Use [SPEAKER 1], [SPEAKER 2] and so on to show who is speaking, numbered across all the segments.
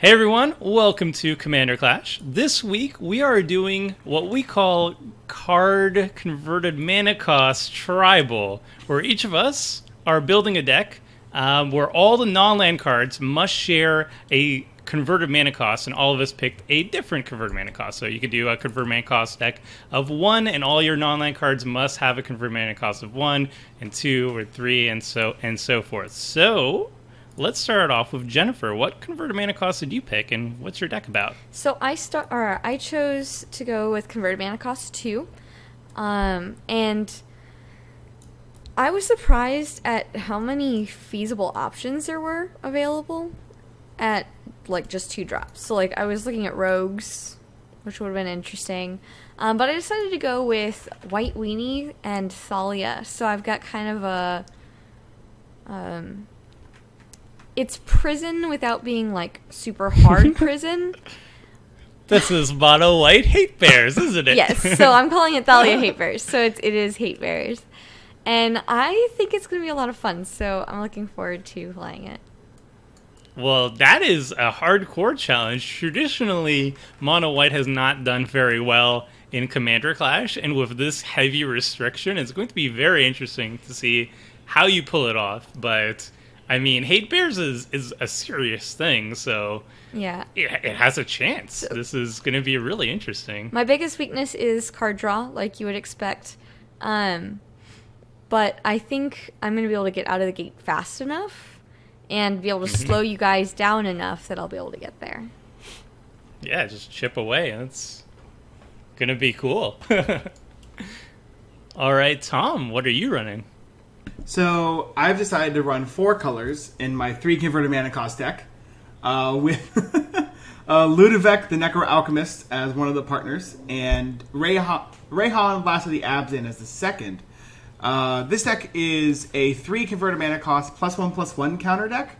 [SPEAKER 1] Hey everyone, welcome to Commander Clash. This week we are doing what we call card converted mana cost tribal, where each of us are building a deck where all the non-land cards must share a converted mana cost, and all of us picked a different converted mana cost. So you could do a converted mana cost deck of 1, and all your non-land cards must have a converted mana cost of 1 and 2 or 3 and so forth. So let's start off with Jennifer. What converted mana cost did you pick, and what's your deck about?
[SPEAKER 2] So I chose to go with converted mana cost 2, and I was surprised at how many feasible options there were available at like just 2 drops. So like I was looking at rogues, which would have been interesting, but I decided to go with White Weenie and Thalia. So I've got kind of a it's prison without being like super hard prison.
[SPEAKER 1] This is Mono White Hatebears, isn't it?
[SPEAKER 2] Yes, so I'm calling it Thalia Hatebears. So it is Hatebears. And I think it's going to be a lot of fun, so I'm looking forward to playing it.
[SPEAKER 1] Well, that is a hardcore challenge. Traditionally, Mono White has not done very well in Commander Clash, and with this heavy restriction, it's going to be very interesting to see how you pull it off. But I mean, Hatebears is a serious thing, so
[SPEAKER 2] yeah,
[SPEAKER 1] it has a chance. So this is going to be really interesting.
[SPEAKER 2] My biggest weakness is card draw, like you would expect. But I think I'm going to be able to get out of the gate fast enough and be able to slow you guys down enough that I'll be able to get there.
[SPEAKER 1] Yeah, just chip away. That's going to be cool. All right, Tom, what are you running?
[SPEAKER 3] So I've decided to run 4 colors in my 3 converted mana cost deck with Ludevic, the Necro-Alchemist, as one of the partners, and Reyhan, Last of the Abzan, as the second. This deck is a 3 converted mana cost +1/+1 counter deck,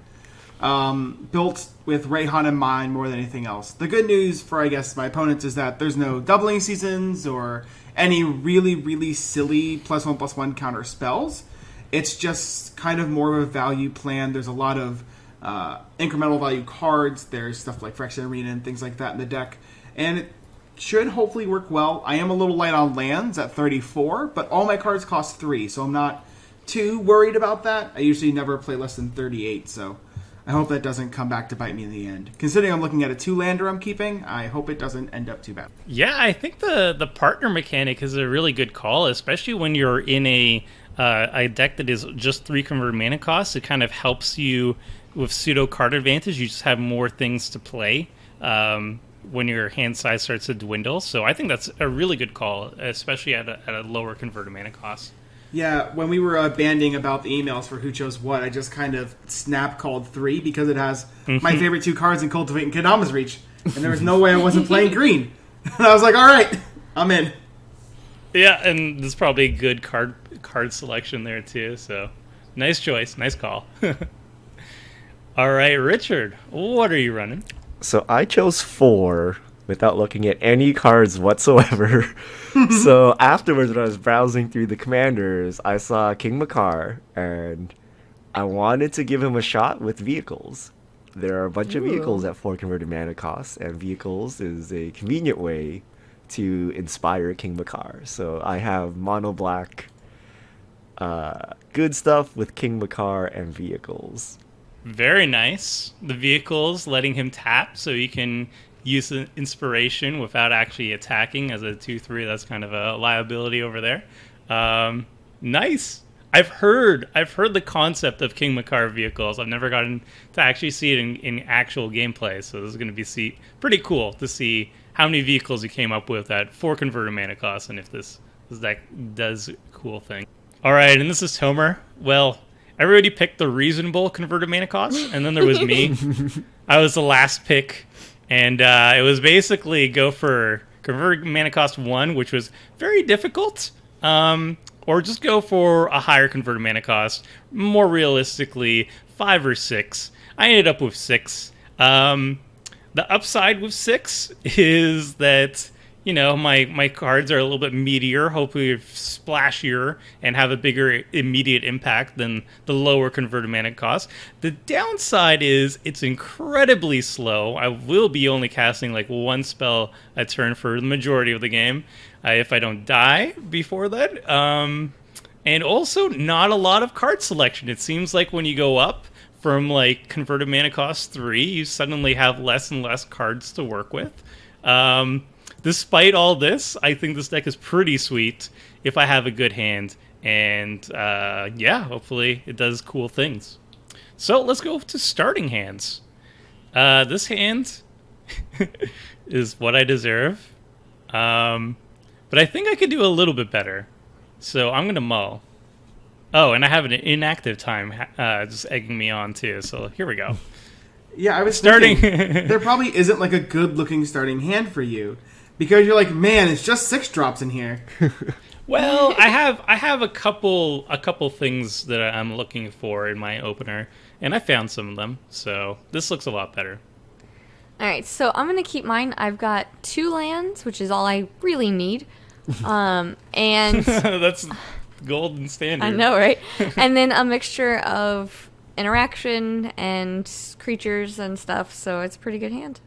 [SPEAKER 3] built with Reyhan in mind more than anything else. The good news for, I guess, my opponents is that there's no doubling seasons or any really, really silly +1/+1 counter spells. It's just kind of more of a value plan. There's a lot of incremental value cards. There's stuff like Phyrexian Arena and things like that in the deck. And it should hopefully work well. I am a little light on lands at 34, but all my cards cost 3, so I'm not too worried about that. I usually never play less than 38, so I hope that doesn't come back to bite me in the end. Considering I'm looking at a 2-lander I'm keeping, I hope it doesn't end up too bad.
[SPEAKER 1] Yeah, I think the partner mechanic is a really good call, especially when you're in a deck that is just 3 converted mana costs. It kind of helps you with pseudo card advantage. You just have more things to play when your hand size starts to dwindle. So I think that's a really good call, especially at a lower converted mana cost.
[SPEAKER 3] Yeah, when we were banding about the emails for who chose what, I just kind of snap called 3 because it has my favorite 2 cards in Cultivate and Kedama's Reach. And there was no way I wasn't playing green. And I was like, all right, I'm in.
[SPEAKER 1] Yeah, and there's probably a good card selection there too. So nice choice, nice call. All right, Richard, what are you running?
[SPEAKER 4] So I chose 4 without looking at any cards whatsoever. So afterwards, when I was browsing through the commanders, I saw King Macar, and I wanted to give him a shot with vehicles. There are a bunch of vehicles at 4 converted mana costs, and vehicles is a convenient way to inspire King Macar. So I have Mono Black good stuff with King Macar and vehicles.
[SPEAKER 1] Very nice. The vehicles letting him tap so he can use the inspiration without actually attacking as a 2/3. That's kind of a liability over there. Nice. I've heard the concept of King Macar vehicles. I've never gotten to actually see it in actual gameplay. So this is going to be pretty cool to see how many vehicles you came up with at 4 converted mana costs, and if this deck does cool thing. All right, and this is Tomer. Well, everybody picked the reasonable converted mana cost, and then there was me. I was the last pick, and it was basically go for converted mana cost 1, which was very difficult, or just go for a higher converted mana cost, more realistically 5 or 6. I ended up with 6. The upside with 6 is that my cards are a little bit meatier, hopefully splashier, and have a bigger immediate impact than the lower converted mana cost. The downside is it's incredibly slow. I will be only casting like one spell a turn for the majority of the game, if I don't die before that. And also not a lot of card selection. It seems like when you go up from like converted mana cost 3, you suddenly have less and less cards to work with. Despite all this, I think this deck is pretty sweet if I have a good hand. And hopefully it does cool things. So let's go to starting hands. This hand is what I deserve. But I think I could do a little bit better. So I'm going to mull. Oh, and I have an inactive time just egging me on too. So here we go.
[SPEAKER 3] Yeah, I was
[SPEAKER 1] starting.
[SPEAKER 3] Thinking, there probably isn't like a good looking starting hand for you. Because you're like, man, it's just 6 drops in here.
[SPEAKER 1] Well, I have a couple things that I'm looking for in my opener, and I found some of them. So this looks a lot better.
[SPEAKER 2] All right, so I'm gonna keep mine. I've got 2 lands, which is all I really need, and
[SPEAKER 1] that's golden standard.
[SPEAKER 2] I know, right? And then a mixture of interaction and creatures and stuff. So it's a pretty good hand.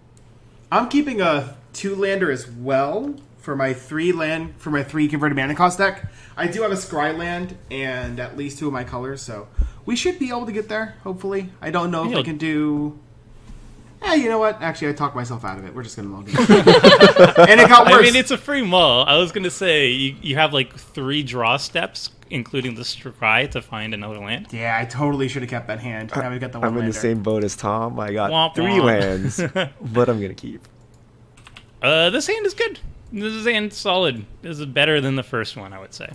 [SPEAKER 3] I'm keeping a 2-lander as well for my 3 converted mana cost deck. I do have a scry land and at least 2 of my colors, so we should be able to get there, hopefully. I don't know if I can do... you know what? Actually, I talked myself out of it. We're just going to log in. And it got worse.
[SPEAKER 1] I mean, it's a free mull. I was going to say, you have like 3 draw steps, including the scry, to find another land.
[SPEAKER 3] Yeah, I totally should have kept that hand. Now we've got the 1-lander.
[SPEAKER 4] I'm in the same boat as Tom. I got
[SPEAKER 1] Womp
[SPEAKER 4] 3
[SPEAKER 1] womp.
[SPEAKER 4] lands, but I'm going to keep.
[SPEAKER 1] This hand is good. This hand is solid. This is better than the first one, I would say.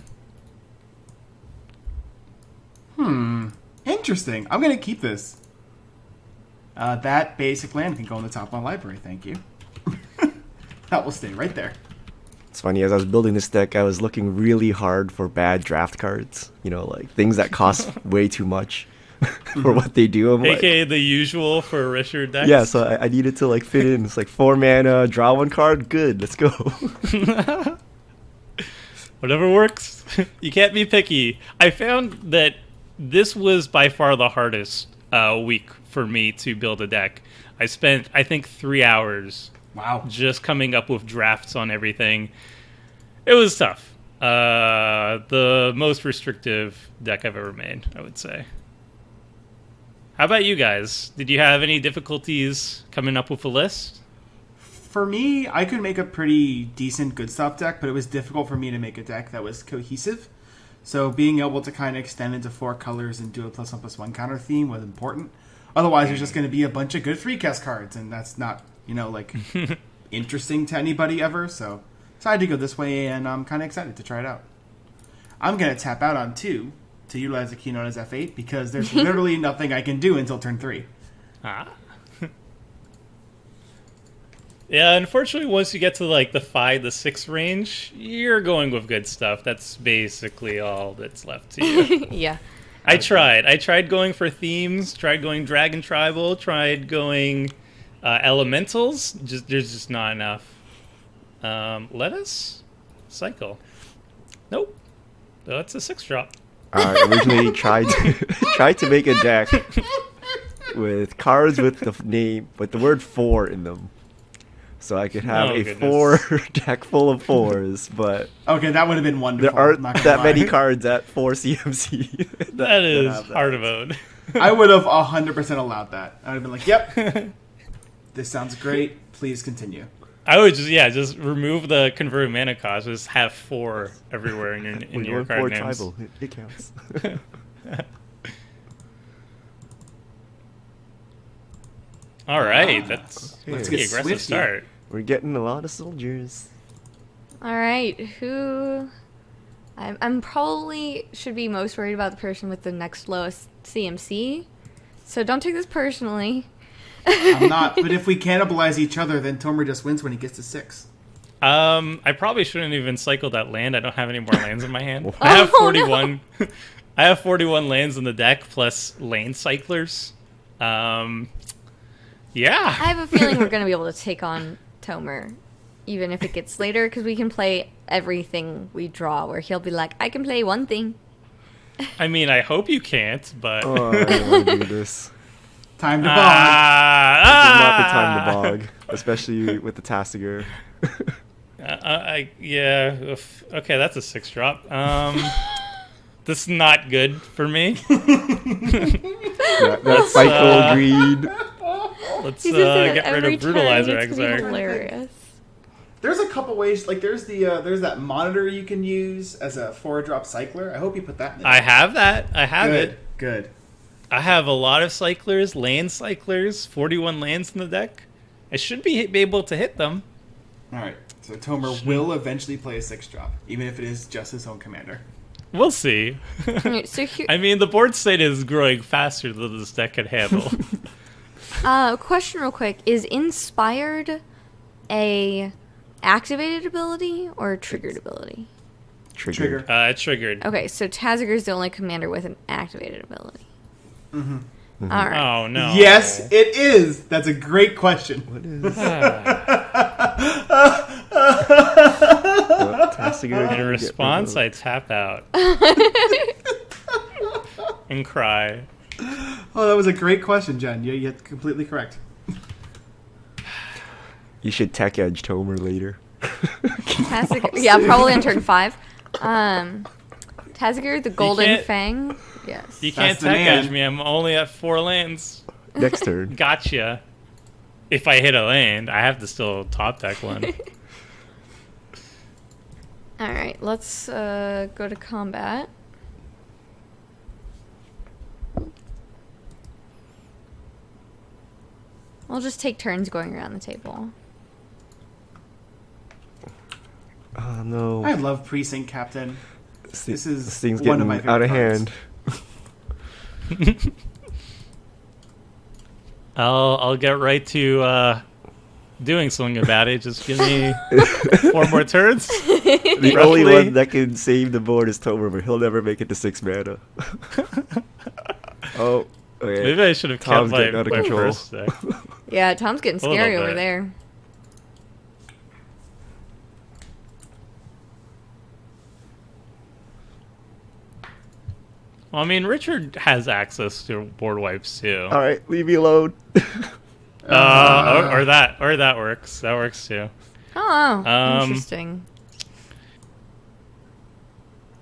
[SPEAKER 3] Interesting. I'm going to keep this. That basic land can go on the top of my library, thank you. That will stay right there.
[SPEAKER 4] It's funny, as I was building this deck, I was looking really hard for bad draft cards. Like things that cost way too much for what they do. I'm
[SPEAKER 1] AKA the usual for Richard decks.
[SPEAKER 4] Yeah, so I needed to like fit in. It's like 4 mana, draw 1 card, good, let's go.
[SPEAKER 1] Whatever works. You can't be picky. I found that this was by far the hardest week for me to build a deck. I spent, I think, 3 hours just coming up with drafts on everything. It was tough. The most restrictive deck I've ever made, I would say. How about you guys? Did you have any difficulties coming up with a list?
[SPEAKER 3] For me, I could make a pretty decent good stuff deck, but it was difficult for me to make a deck that was cohesive. So being able to kind of extend into 4 colors and do a +1/+1 counter theme was important. Otherwise, there's just going to be a bunch of good 3-cast cards, and that's not, interesting to anybody ever. So decided to go this way, and I'm kind of excited to try it out. I'm going to tap out on 2 to utilize the key known as F8 because there's literally nothing I can do until turn 3.
[SPEAKER 1] Yeah, unfortunately, once you get to like the 5 to 6 range, you're going with good stuff. That's basically all that's left to you.
[SPEAKER 2] Yeah.
[SPEAKER 1] I tried going for themes, tried going Dragon Tribal, tried going Elementals. There's just not enough. Let us cycle. Nope. That's a 6-drop.
[SPEAKER 4] I originally tried to make a deck with cards with the word 4 in them. So I could have a 4 deck full of 4s, but
[SPEAKER 3] okay, that would have been wonderful.
[SPEAKER 4] There aren't that many cards at 4 CMC.
[SPEAKER 1] that is hard of own.
[SPEAKER 3] I would have 100% allowed that. I would have been like, "Yep, this sounds great. Please continue."
[SPEAKER 1] I would just remove the converted mana cost. Just have 4 everywhere in your card
[SPEAKER 4] 4
[SPEAKER 1] names.
[SPEAKER 4] tribal, it counts.
[SPEAKER 1] All right, that's
[SPEAKER 3] Let's
[SPEAKER 1] the
[SPEAKER 3] get
[SPEAKER 1] aggressive
[SPEAKER 3] swifty.
[SPEAKER 1] start.
[SPEAKER 4] We're getting a lot of soldiers.
[SPEAKER 2] All right, who? I'm probably should be most worried about the person with the next lowest CMC. So don't take this personally.
[SPEAKER 3] I'm not, but if we cannibalize each other, then Tomer just wins when he gets to 6.
[SPEAKER 1] I probably shouldn't even cycle that land. I don't have any more lands in my hand. I have 41. No. I have 41 lands in the deck plus lane cyclers. Yeah.
[SPEAKER 2] I have a feeling we're going to be able to take on Tomer, even if it gets later, because we can play everything we draw, where he'll be like, I can play one thing.
[SPEAKER 1] I mean, I hope you can't, but
[SPEAKER 4] Oh, I don't want to do this.
[SPEAKER 3] Time to bog.
[SPEAKER 4] This is not the time to bog, especially with the Tassiger.
[SPEAKER 1] Okay, that's a 6-drop. This is not good for me.
[SPEAKER 4] That cycle greed.
[SPEAKER 1] Let's
[SPEAKER 2] He says it
[SPEAKER 1] get rid
[SPEAKER 2] every
[SPEAKER 1] of Brutalizer
[SPEAKER 2] turn. It's gonna be
[SPEAKER 1] Exarch.
[SPEAKER 2] hilarious.
[SPEAKER 3] There's a couple ways. Like there's that monitor you can use as a 4-drop cycler. I hope you put that in there.
[SPEAKER 1] I have that. I have
[SPEAKER 3] Good.
[SPEAKER 1] it.
[SPEAKER 3] Good.
[SPEAKER 1] I have a lot of cyclers, land cyclers, 41 lands in the deck. I should be able to hit them.
[SPEAKER 3] All right. So Tomer will eventually play a 6-drop, even if it is just his own commander.
[SPEAKER 1] We'll see.
[SPEAKER 2] Alright, so here,
[SPEAKER 1] I mean, the board state is growing faster than this deck can handle.
[SPEAKER 2] question real quick: is Inspired a activated ability or a triggered ability?
[SPEAKER 4] Trigger.
[SPEAKER 1] It's triggered.
[SPEAKER 2] Okay, so Taziger is the only commander with an activated ability.
[SPEAKER 3] Mm-hmm.
[SPEAKER 2] All right.
[SPEAKER 1] Oh, no.
[SPEAKER 3] Yes, it is. That's a great question.
[SPEAKER 4] What is Tassiger?
[SPEAKER 1] In response, I tap out. And cry.
[SPEAKER 3] Oh, that was a great question, Jen. You're completely correct.
[SPEAKER 4] You should tech edge Tomer later.
[SPEAKER 2] Taziger, yeah, probably on turn 5. Taziger, the Golden
[SPEAKER 1] can't-
[SPEAKER 2] Fang. Yes.
[SPEAKER 1] You can't
[SPEAKER 3] the
[SPEAKER 1] tech
[SPEAKER 3] man.
[SPEAKER 1] edge me. I'm only at 4 lands.
[SPEAKER 4] Next turn.
[SPEAKER 1] Gotcha. If I hit a land, I have to still top deck one.
[SPEAKER 2] All right, let's go to combat. We'll just take turns going around the table.
[SPEAKER 4] Oh no.
[SPEAKER 3] I love Precinct Captain. This is
[SPEAKER 4] This thing's
[SPEAKER 3] one
[SPEAKER 4] getting
[SPEAKER 3] of my favorite
[SPEAKER 4] out of
[SPEAKER 3] cards.
[SPEAKER 4] hand.
[SPEAKER 1] I'll get right to doing something about it. Just give me 4 more turns.
[SPEAKER 4] The only one that can save the board is Tomer, but he'll never make it to 6 mana. Oh, okay.
[SPEAKER 1] Maybe I should have kept
[SPEAKER 4] Tom's
[SPEAKER 1] my
[SPEAKER 4] getting out of control.
[SPEAKER 1] first deck.
[SPEAKER 2] Yeah, Tom's getting
[SPEAKER 1] A little
[SPEAKER 2] scary over
[SPEAKER 1] bit.
[SPEAKER 2] there.
[SPEAKER 1] Well, I mean, Richard has access to board wipes too.
[SPEAKER 4] All right, leave me alone.
[SPEAKER 1] Or that works. That works too.
[SPEAKER 2] Oh, interesting.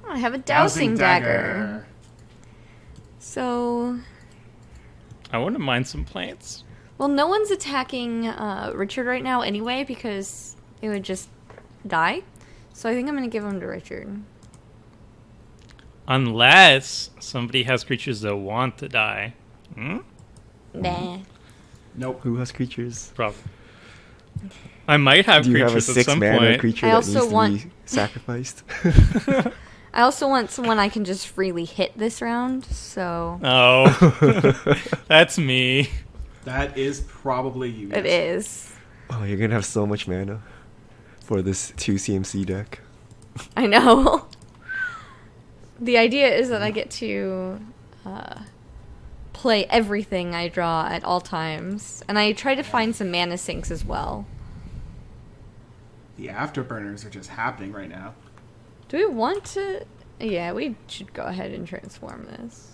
[SPEAKER 2] Oh, I have a dowsing dagger. So,
[SPEAKER 1] I wouldn't mind some plants.
[SPEAKER 2] well, no one's attacking Richard right now anyway because it would just die. So I think I'm going to give him to Richard.
[SPEAKER 1] Unless somebody has creatures that want to die.
[SPEAKER 2] Nah.
[SPEAKER 3] Nope.
[SPEAKER 4] Who has creatures?
[SPEAKER 1] Probably. I might have
[SPEAKER 4] Do you have a
[SPEAKER 1] creatures at
[SPEAKER 4] 6
[SPEAKER 1] some
[SPEAKER 4] mana
[SPEAKER 1] point.
[SPEAKER 4] creature
[SPEAKER 2] I
[SPEAKER 4] that
[SPEAKER 2] also
[SPEAKER 4] needs
[SPEAKER 2] want-
[SPEAKER 4] to be sacrificed?
[SPEAKER 2] I also want someone I can just freely hit this round, so...
[SPEAKER 1] Oh, that's me.
[SPEAKER 3] That is probably you.
[SPEAKER 2] It is.
[SPEAKER 4] Oh, you're gonna have so much mana for this 2 CMC deck.
[SPEAKER 2] I know. The idea is that I get to play everything I draw at all times, and I try to find some mana sinks as well.
[SPEAKER 3] The afterburners are just happening right now.
[SPEAKER 2] Do we want to... Yeah, we should go ahead and transform this.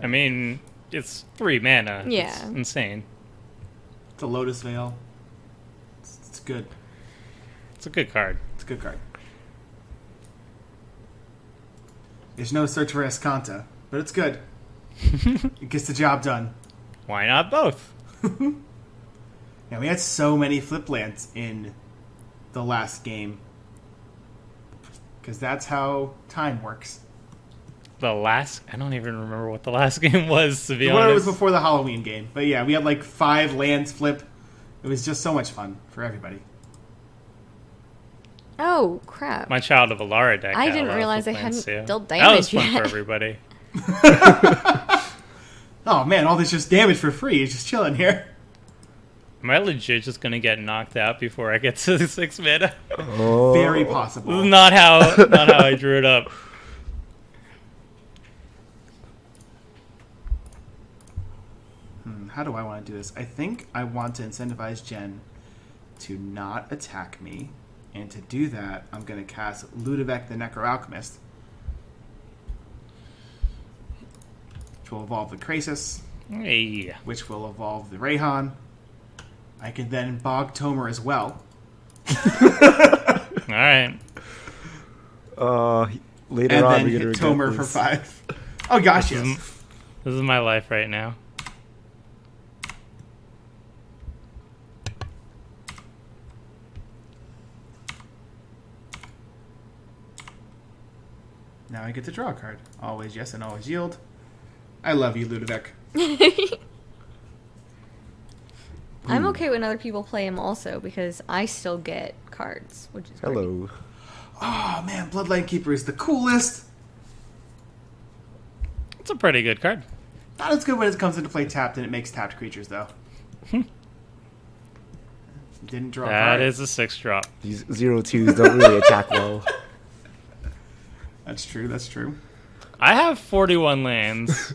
[SPEAKER 1] I mean, it's 3 mana.
[SPEAKER 2] Yeah.
[SPEAKER 1] It's insane.
[SPEAKER 3] It's a Lotus Veil. It's good.
[SPEAKER 1] It's a good card.
[SPEAKER 3] It's a good card. There's no search for Escanta, but it's good. It gets the job done.
[SPEAKER 1] Why not both?
[SPEAKER 3] Yeah, we had so many flip lands in the last game. Because that's how time works.
[SPEAKER 1] I don't even remember what the last game was, to be
[SPEAKER 3] The one that was
[SPEAKER 1] honest.
[SPEAKER 3] before the Halloween game. But yeah, we had like 5 lands flip. It was just so much fun for everybody.
[SPEAKER 2] Oh, crap.
[SPEAKER 1] My Child of Alara deck.
[SPEAKER 2] I
[SPEAKER 1] had a
[SPEAKER 2] didn't
[SPEAKER 1] lot of
[SPEAKER 2] realize I
[SPEAKER 1] flip lands,
[SPEAKER 2] hadn't
[SPEAKER 1] too.
[SPEAKER 2] dealt
[SPEAKER 1] That was
[SPEAKER 2] damage
[SPEAKER 1] fun
[SPEAKER 2] yet.
[SPEAKER 1] for everybody.
[SPEAKER 3] Oh man, all this just damage for free. It's just chilling here.
[SPEAKER 1] Am I legit just gonna get knocked out before I get to the 6 mana?
[SPEAKER 4] Oh.
[SPEAKER 3] Very
[SPEAKER 1] This
[SPEAKER 3] possible.
[SPEAKER 1] is not how I drew it up.
[SPEAKER 3] How do I want to do this? I think I want to incentivize Jen to not attack me. And to do that, I'm going to cast Ludevic the Necro-Alchemist, which will evolve the Krasis,
[SPEAKER 1] Hey.
[SPEAKER 3] which will evolve the Reyhan. I can then Bog Tomer as well.
[SPEAKER 1] All right.
[SPEAKER 4] Later
[SPEAKER 3] And
[SPEAKER 4] on,
[SPEAKER 3] then
[SPEAKER 4] we're
[SPEAKER 3] hit
[SPEAKER 4] gonna regret
[SPEAKER 3] Tomer for
[SPEAKER 4] this.
[SPEAKER 3] 5. Oh gosh, yes.
[SPEAKER 1] This is my life right now.
[SPEAKER 3] Now I get to draw a card. Always yes and always yield. I love you, Ludevic.
[SPEAKER 2] I'm okay when other people play him also because I still get cards, which is great.
[SPEAKER 4] Hello.
[SPEAKER 3] Oh man, Bloodline Keeper is the coolest.
[SPEAKER 1] It's a pretty good card.
[SPEAKER 3] Not as good when it comes into play tapped and it makes tapped creatures though. Didn't draw a
[SPEAKER 1] That
[SPEAKER 3] card.
[SPEAKER 1] is a 6-drop.
[SPEAKER 4] These 0-2s don't really attack well.
[SPEAKER 3] That's true, that's true.
[SPEAKER 1] I have 41 lands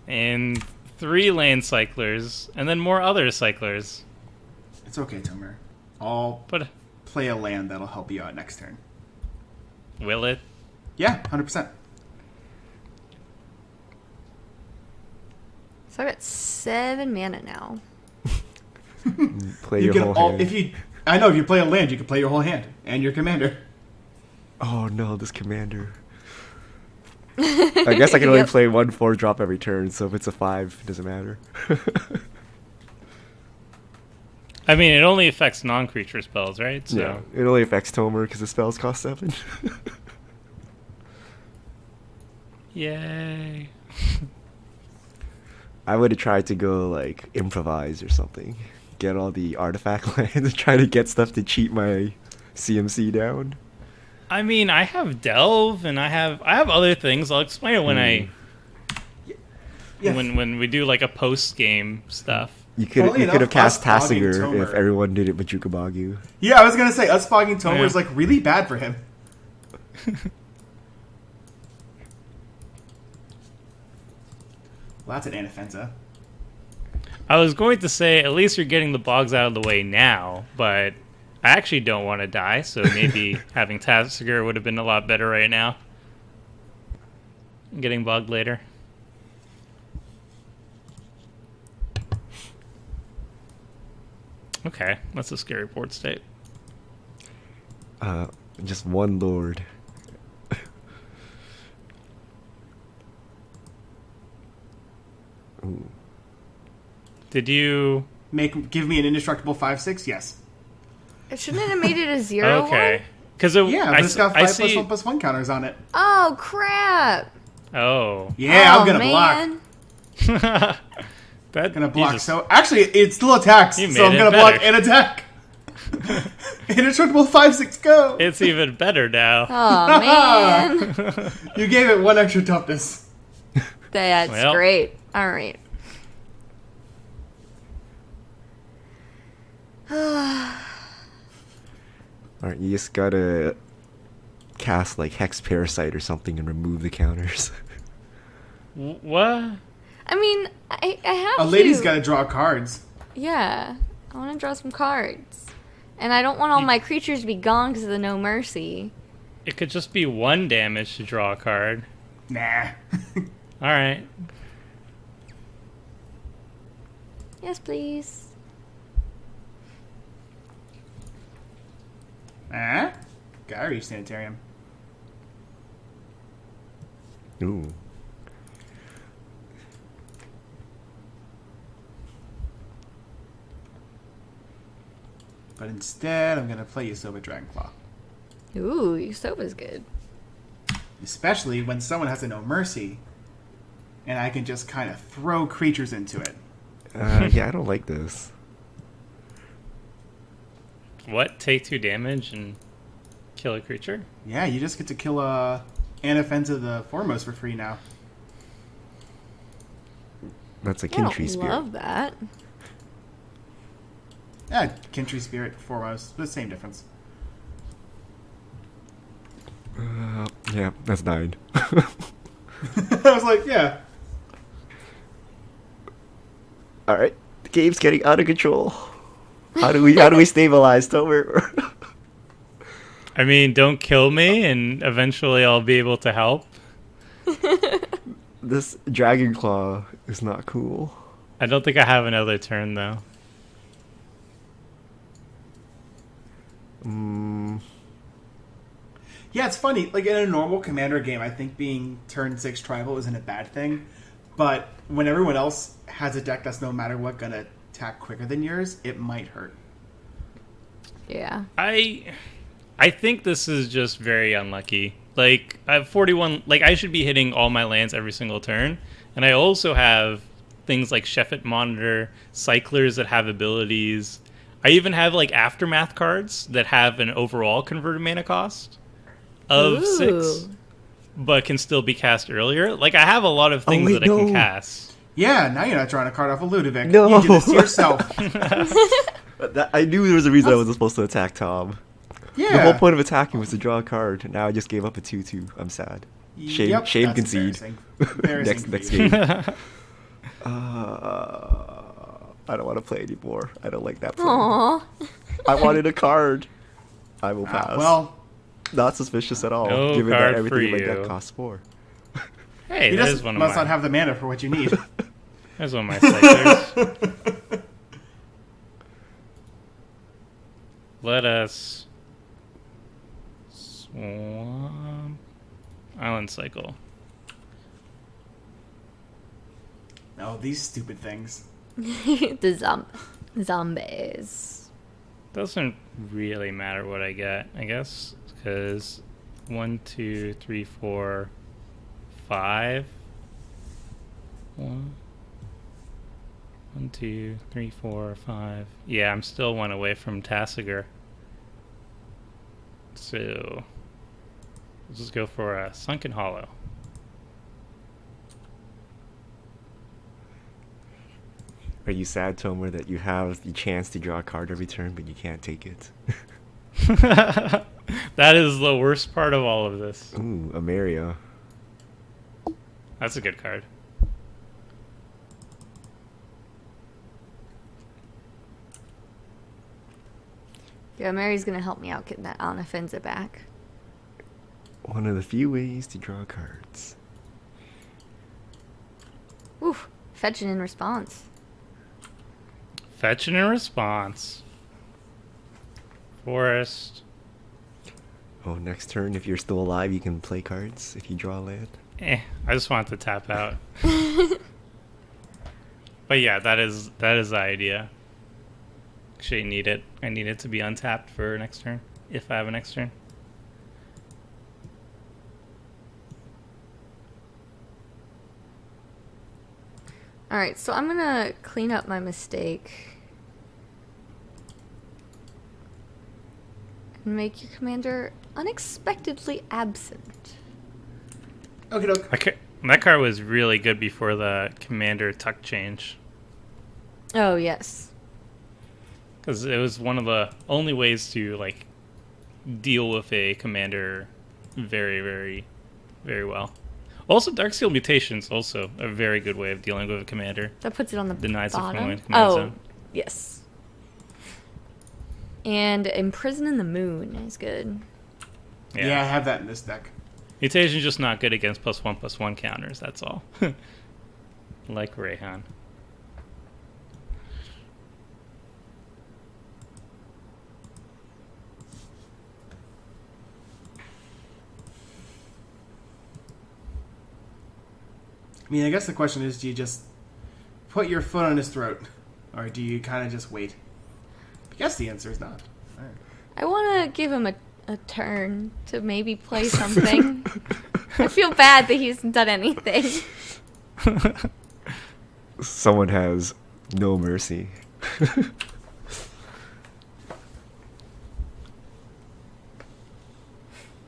[SPEAKER 1] and 3 land cyclers, and then more other cyclers.
[SPEAKER 3] It's okay, Tomer. I'll
[SPEAKER 1] But
[SPEAKER 3] play a land that'll help you out next turn.
[SPEAKER 1] will it?
[SPEAKER 3] Yeah, 100%.
[SPEAKER 2] So I got 7 mana now.
[SPEAKER 4] Play
[SPEAKER 3] You
[SPEAKER 4] your
[SPEAKER 3] can
[SPEAKER 4] whole hand.
[SPEAKER 3] if you play a land, you can play your whole hand and your commander.
[SPEAKER 4] Oh no, this commander. I guess I can only
[SPEAKER 2] Yep.
[SPEAKER 4] play 1 4-drop every turn, so if it's a 5, it doesn't matter.
[SPEAKER 1] I mean, it only affects non-creature spells, right? So
[SPEAKER 4] Yeah, it only affects Tomer because the spells cost 7.
[SPEAKER 1] Yay.
[SPEAKER 4] I would have tried to go like improvise or something. Get all the artifact lands and try to get stuff to cheat my CMC down.
[SPEAKER 1] I mean, I have Delve, and I have other things. I'll explain it when
[SPEAKER 3] Yeah.
[SPEAKER 1] when we do like a post-game stuff.
[SPEAKER 4] You could
[SPEAKER 3] Funnily
[SPEAKER 4] have
[SPEAKER 3] enough,
[SPEAKER 4] cast
[SPEAKER 3] us bogging
[SPEAKER 4] Tassiger
[SPEAKER 3] Tomer-
[SPEAKER 4] if everyone did it with Jukabagu.
[SPEAKER 3] Yeah, I was gonna say us fogging Tomer
[SPEAKER 1] Yeah.
[SPEAKER 3] is like really bad for him. Well, that's an Anafenza.
[SPEAKER 1] I was going to say, at least you're getting the bogs out of the way now, but I actually don't want to die, so maybe having Tassiger would have been a lot better right now. Getting bogged later. Okay, that's a scary board state.
[SPEAKER 4] Just one lord. Ooh.
[SPEAKER 1] Did you...
[SPEAKER 3] Give me an indestructible 5/6. Yes.
[SPEAKER 2] Shouldn't it have made it a 0
[SPEAKER 1] Okay. Because
[SPEAKER 3] Yeah, but it's got
[SPEAKER 1] I
[SPEAKER 3] 5+1/+1 counters on it.
[SPEAKER 2] Oh, crap.
[SPEAKER 1] Oh.
[SPEAKER 3] Yeah,
[SPEAKER 2] Oh,
[SPEAKER 3] I'm gonna
[SPEAKER 2] man.
[SPEAKER 3] block.
[SPEAKER 1] That,
[SPEAKER 3] Gonna block.
[SPEAKER 1] Jesus.
[SPEAKER 3] So actually, it still attacks.
[SPEAKER 1] You
[SPEAKER 3] So I'm
[SPEAKER 1] made
[SPEAKER 3] gonna
[SPEAKER 1] it
[SPEAKER 3] block
[SPEAKER 1] better.
[SPEAKER 3] and attack. Indestructible 5/6. Go.
[SPEAKER 1] It's even better now.
[SPEAKER 2] Oh, man.
[SPEAKER 3] You gave it 1 extra toughness.
[SPEAKER 2] That's
[SPEAKER 1] Well.
[SPEAKER 2] great. All right.
[SPEAKER 4] Alright, you just gotta cast like Hex Parasite or something and remove the counters.
[SPEAKER 1] What?
[SPEAKER 2] I mean, I have
[SPEAKER 3] A
[SPEAKER 2] to.
[SPEAKER 3] lady's gotta draw cards.
[SPEAKER 2] Yeah. I want to draw some cards. And I don't want all my creatures to be gone because of the No Mercy.
[SPEAKER 1] It could just be 1 damage to draw a card.
[SPEAKER 3] Nah.
[SPEAKER 1] Alright.
[SPEAKER 2] Yes, please.
[SPEAKER 3] Gary Sanitarium.
[SPEAKER 4] Ooh.
[SPEAKER 3] But instead, I'm gonna play Yusoba Dragonclaw.
[SPEAKER 2] Ooh, Yusoba's good.
[SPEAKER 3] Especially when someone has a No Mercy, and I can just kind of throw creatures into it.
[SPEAKER 4] Yeah, I don't like this.
[SPEAKER 1] What? Take 2 damage and kill a creature?
[SPEAKER 3] Yeah, you just get to kill Anafenza the Foremost for free now.
[SPEAKER 4] That's a
[SPEAKER 2] I don't
[SPEAKER 4] Kintry Spirit.
[SPEAKER 2] love that.
[SPEAKER 3] Yeah, Kintry Spirit Foremost, the same difference.
[SPEAKER 4] Yeah, that's 9.
[SPEAKER 3] I was like, yeah.
[SPEAKER 4] Alright, the game's getting out of control. How do we stabilize Tomer?
[SPEAKER 1] I mean, don't kill me, and eventually I'll be able to help.
[SPEAKER 4] This Dragon Claw is not cool.
[SPEAKER 1] I don't think I have another turn, though.
[SPEAKER 3] Yeah, it's funny. Like, in a normal Commander game, I think being turn 6 tribal isn't a bad thing. But when everyone else has a deck that's no matter what going to attack quicker than yours, it might hurt.
[SPEAKER 2] Yeah.
[SPEAKER 1] I think this is just very unlucky. Like, I have 41... Like, I should be hitting all my lands every single turn. And I also have things like Sheffet Monitor, Cyclers that have abilities. I even have, like, Aftermath cards that have an overall converted mana cost of 6, but can still be cast earlier. Like, I have a lot of things I can cast.
[SPEAKER 3] Yeah, now you're not drawing a card off of Ludevic.
[SPEAKER 4] No.
[SPEAKER 3] You did this to yourself.
[SPEAKER 4] I knew there was a reason I wasn't supposed to attack Tom.
[SPEAKER 3] Yeah.
[SPEAKER 4] The whole point of attacking was to draw a card, and now I just gave up a 2/2. I'm sad. Shame concede.
[SPEAKER 3] Embarrassing.
[SPEAKER 4] Next game. I don't want to play anymore. I don't like that play.
[SPEAKER 2] Aww.
[SPEAKER 4] I wanted a card. I will pass.
[SPEAKER 3] Well,
[SPEAKER 4] not suspicious at all,
[SPEAKER 1] No
[SPEAKER 4] given that
[SPEAKER 1] card
[SPEAKER 4] everything in my
[SPEAKER 1] for
[SPEAKER 4] deck
[SPEAKER 1] you.
[SPEAKER 4] costs 4.
[SPEAKER 1] Hey,
[SPEAKER 3] he
[SPEAKER 1] that is one of
[SPEAKER 3] must
[SPEAKER 1] my...
[SPEAKER 3] not have the mana for what you need.
[SPEAKER 1] There's one of my Cyclers. Let us... Swamp... Island Cycle.
[SPEAKER 3] No, these stupid things.
[SPEAKER 2] The zombies.
[SPEAKER 1] Doesn't really matter what I get, I guess, because 1, 2, 3, 4, 5. 1, 2, 3, 4, 5. Yeah, I'm still one away from Tassiger. So let's just go for a Sunken Hollow.
[SPEAKER 4] Are you sad, Tomer, that you have the chance to draw a card every turn, but you can't take it?
[SPEAKER 1] That is the worst part of all of this.
[SPEAKER 4] Ooh, a Mario.
[SPEAKER 1] That's a good card.
[SPEAKER 2] Yeah, Mary's gonna help me out getting that Anafenza back.
[SPEAKER 4] One of the few ways to draw cards.
[SPEAKER 2] Oof, fetching in response.
[SPEAKER 1] Fetching in response. Forest.
[SPEAKER 4] Oh, next turn, if you're still alive, you can play cards if you draw a land.
[SPEAKER 1] I just want to tap out. But yeah, that is the idea. Actually, I need it. I need it to be untapped for next turn, if I have a next turn.
[SPEAKER 2] Alright, so I'm gonna clean up my mistake. And make your commander unexpectedly absent.
[SPEAKER 3] Okie doke.
[SPEAKER 1] That card was really good before the commander tuck change.
[SPEAKER 2] Oh, yes.
[SPEAKER 1] Because it was one of the only ways to, like, deal with a commander very, very, very well. Also, Darksteel Mutation's also a very good way of dealing with a commander.
[SPEAKER 2] That puts it on the
[SPEAKER 1] Denies it from
[SPEAKER 2] bottom.
[SPEAKER 1] the command zone.
[SPEAKER 2] Yes. And Imprison in the Moon is good.
[SPEAKER 3] Yeah, I have that in this deck.
[SPEAKER 1] Mutation's just not good against +1/+1 counters, that's all. Like Reyhan.
[SPEAKER 3] I mean, I guess the question is, do you just put your foot on his throat? Or do you kind of just wait? I guess the answer is not. All right.
[SPEAKER 2] I want to give him a turn to maybe play something. I feel bad that he hasn't done anything.
[SPEAKER 4] Someone has no mercy.
[SPEAKER 2] But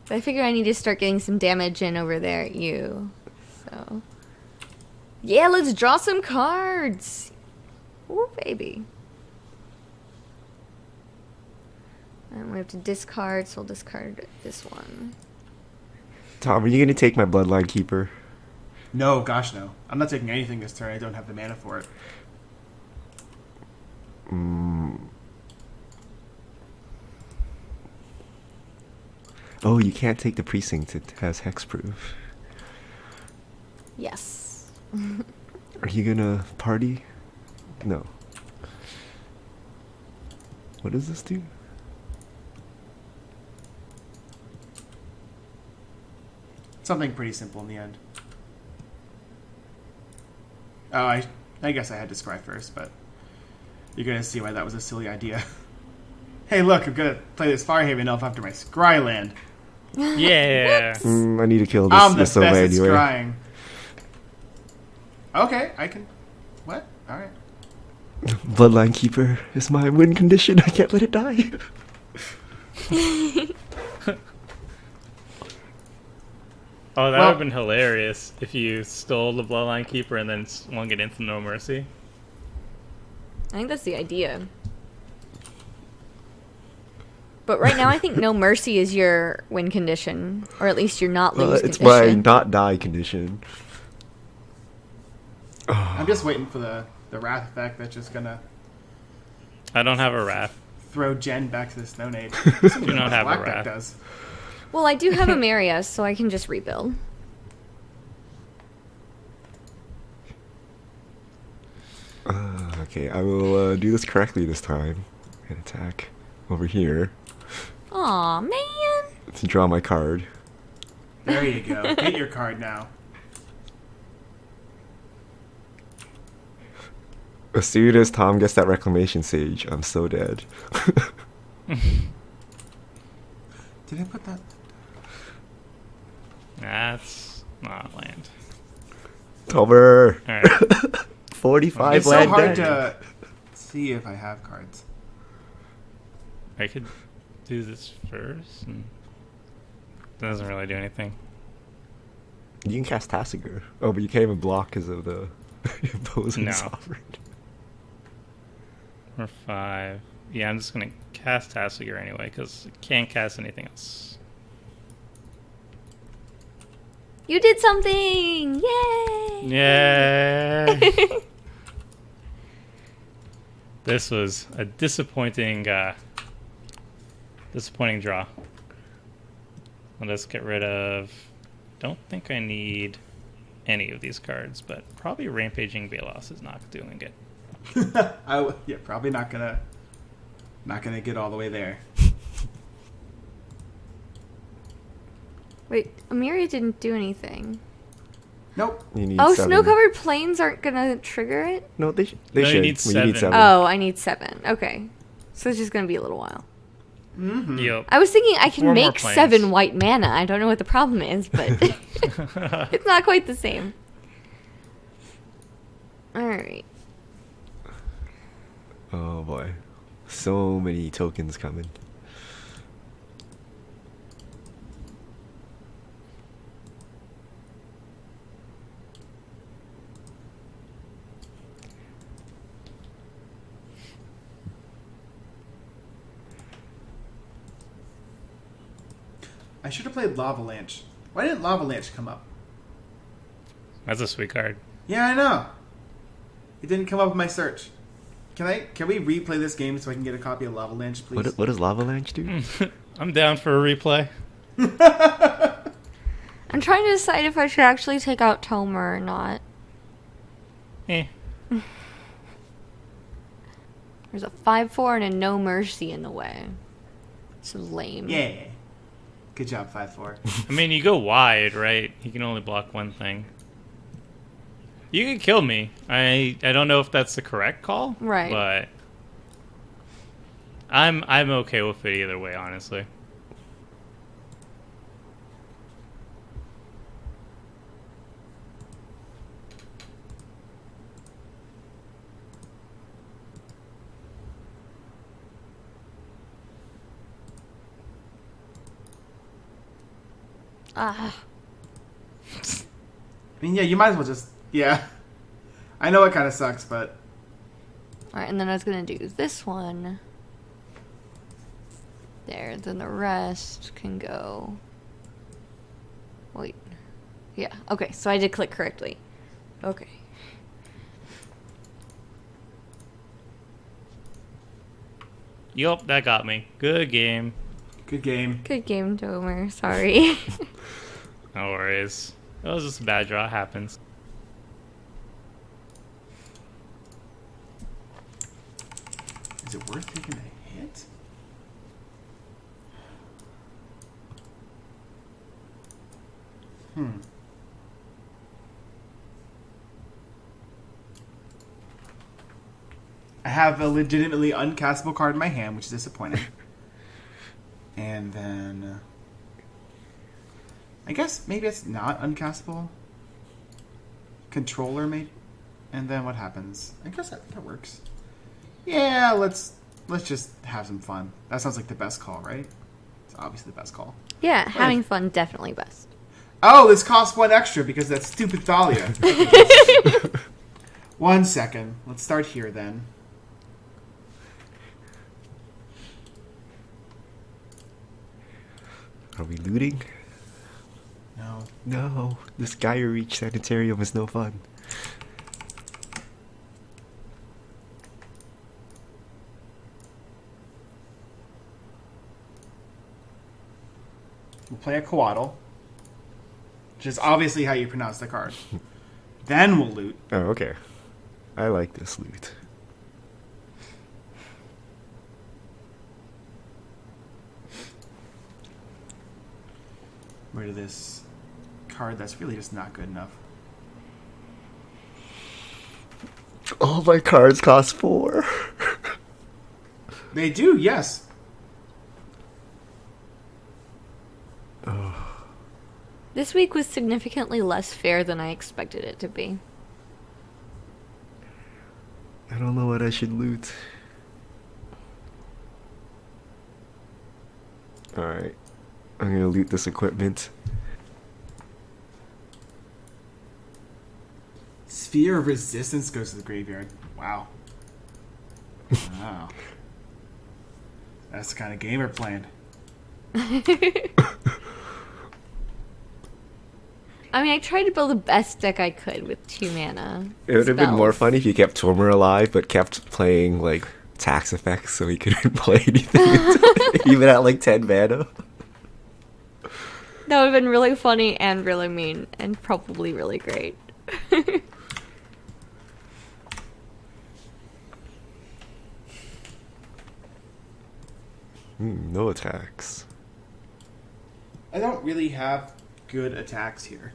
[SPEAKER 2] I figure I need to start getting some damage in over there at you. So, yeah, let's draw some cards. Ooh, baby. And we have to discard, so we'll discard this one.
[SPEAKER 4] Tom, are you going to take my Bloodline Keeper?
[SPEAKER 3] No, gosh, no. I'm not taking anything this turn. I don't have the mana for it.
[SPEAKER 4] Oh, you can't take the precinct. It has hexproof.
[SPEAKER 2] Yes.
[SPEAKER 4] Are you gonna party? No. What does this do?
[SPEAKER 3] Something pretty simple in the end. Oh, I guess I had to scry first, but you're gonna see why that was a silly idea. Hey, look, I'm gonna play this Firehaven Elf after my scry land.
[SPEAKER 1] Yeah.
[SPEAKER 4] I need to kill
[SPEAKER 3] I'm the
[SPEAKER 4] this
[SPEAKER 3] best
[SPEAKER 4] away
[SPEAKER 3] at
[SPEAKER 4] anyway.
[SPEAKER 3] scrying. Okay, I can... What? Alright.
[SPEAKER 4] Bloodline Keeper is my win condition. I can't let it die.
[SPEAKER 1] Oh, that
[SPEAKER 3] Well-
[SPEAKER 1] would have been hilarious if you stole the Bloodline Keeper and then swung it into No Mercy.
[SPEAKER 2] I think that's the idea. But right now, I think No Mercy is your win condition, or at least you're not lose
[SPEAKER 4] It's
[SPEAKER 2] condition.
[SPEAKER 4] my not die condition.
[SPEAKER 3] I'm just waiting for the Wrath effect that's just gonna
[SPEAKER 1] I don't have a Wrath.
[SPEAKER 3] throw Jen back to the Stone Age.
[SPEAKER 1] Do not have a
[SPEAKER 3] Black deck
[SPEAKER 1] Wrath.
[SPEAKER 3] does.
[SPEAKER 2] Well, I do have a Maria, so I can just rebuild.
[SPEAKER 4] Okay, I will do this correctly this time. And attack over here
[SPEAKER 2] Aw, man.
[SPEAKER 4] to draw my card.
[SPEAKER 3] There you go. Hit your card now.
[SPEAKER 4] As soon as Tom gets that Reclamation Sage, I'm so dead.
[SPEAKER 3] Did I put that?
[SPEAKER 1] That's not land.
[SPEAKER 4] Cover!
[SPEAKER 1] Alright.
[SPEAKER 4] 45
[SPEAKER 3] It's so
[SPEAKER 4] land
[SPEAKER 3] hard
[SPEAKER 4] deck.
[SPEAKER 3] to see if I have cards.
[SPEAKER 1] I could do this first. And doesn't really do anything.
[SPEAKER 4] You can cast Tassiger. Oh, but you can't even block because of the opposing
[SPEAKER 1] No.
[SPEAKER 4] sovereign.
[SPEAKER 1] Or 5. Yeah, I'm just going to cast Tassiger anyway, because I can't cast anything else.
[SPEAKER 2] You did something! Yay!
[SPEAKER 1] Yay! This was a disappointing draw. Let's get rid of... Don't think I need any of these cards, but probably Rampaging Balos is not doing it.
[SPEAKER 3] Yeah, probably not gonna get all the way there.
[SPEAKER 2] Wait, Amiria didn't do anything.
[SPEAKER 3] Nope.
[SPEAKER 4] You need
[SPEAKER 2] Oh,
[SPEAKER 4] 7.
[SPEAKER 2] snow-covered plains aren't gonna trigger it?
[SPEAKER 4] No, they, they
[SPEAKER 1] No, you
[SPEAKER 4] should.
[SPEAKER 1] need
[SPEAKER 4] Well, you need
[SPEAKER 1] 7.
[SPEAKER 4] 7.
[SPEAKER 2] Oh, I need 7. Okay. So it's just gonna be a little while.
[SPEAKER 3] Mm-hmm.
[SPEAKER 1] Yep.
[SPEAKER 2] I was thinking I can
[SPEAKER 1] 4 more
[SPEAKER 2] make
[SPEAKER 1] planes.
[SPEAKER 2] 7 white mana. I don't know what the problem is, but it's not quite the same. Alright.
[SPEAKER 4] Oh boy. So many tokens coming.
[SPEAKER 3] I should have played Lavalanche. Why didn't Lavalanche come up?
[SPEAKER 1] That's a sweet card.
[SPEAKER 3] Yeah, I know. It didn't come up in my search. Can we replay this game so I can get a copy of Lavalanche, please?
[SPEAKER 4] What does Lavalanche do?
[SPEAKER 1] I'm down for a replay.
[SPEAKER 2] I'm trying to decide if I should actually take out Tomer or not.
[SPEAKER 1] Eh.
[SPEAKER 2] There's a 5/4 and a No Mercy in the way. It's lame.
[SPEAKER 3] Yeah. Good job, 5/4.
[SPEAKER 1] I mean, you go wide, right? You can only block one thing. You can kill me. I don't know if that's the correct call.
[SPEAKER 2] Right.
[SPEAKER 1] But I'm okay with it either way, honestly.
[SPEAKER 2] Ah.
[SPEAKER 3] I mean, yeah, you might as well just... Yeah. I know it kind of sucks, but...
[SPEAKER 2] Alright, and then I was gonna do this one. There, then the rest can go... Wait. Yeah, okay, so I did click correctly. Okay.
[SPEAKER 1] Yup, that got me. Good game.
[SPEAKER 3] Good game.
[SPEAKER 2] Good game, Domer. Sorry.
[SPEAKER 1] No worries. That was just a bad draw. It happens.
[SPEAKER 3] Is it worth taking a hit? I have a legitimately uncastable card in my hand, which is disappointing. And then... I guess maybe it's not uncastable. Controller, maybe? And then what happens? I guess that works. Yeah, let's just have some fun. That sounds like the best call, right? It's obviously the best call.
[SPEAKER 2] Yeah, having fun, definitely best.
[SPEAKER 3] Oh, this costs 1 extra because that stupid Thalia. 1 second. Let's start here then.
[SPEAKER 4] Are we looting?
[SPEAKER 3] No.
[SPEAKER 4] No, this Gaia Reach Sanitarium is no fun.
[SPEAKER 3] We'll play a Coatl, which is obviously how you pronounce the card. Then we'll loot.
[SPEAKER 4] Oh, okay. I like this loot.
[SPEAKER 3] Rid of this card that's really just not good enough.
[SPEAKER 4] All my cards cost 4.
[SPEAKER 3] They do, yes.
[SPEAKER 2] This week was significantly less fair than I expected it to be.
[SPEAKER 4] I don't know what I should loot. Alright. I'm gonna loot this equipment.
[SPEAKER 3] Sphere of Resistance goes to the graveyard. Wow. Wow. That's the kind of game we're playing.
[SPEAKER 2] I mean, I tried to build the best deck I could with 2 mana.
[SPEAKER 4] It would have been more
[SPEAKER 2] spells.
[SPEAKER 4] fun if you kept Tormer alive, but kept playing, like, tax effects so he couldn't play anything. Even at, like, 10 mana.
[SPEAKER 2] That would have been really funny and really mean, and probably really great.
[SPEAKER 4] No attacks.
[SPEAKER 3] I don't really have good attacks here.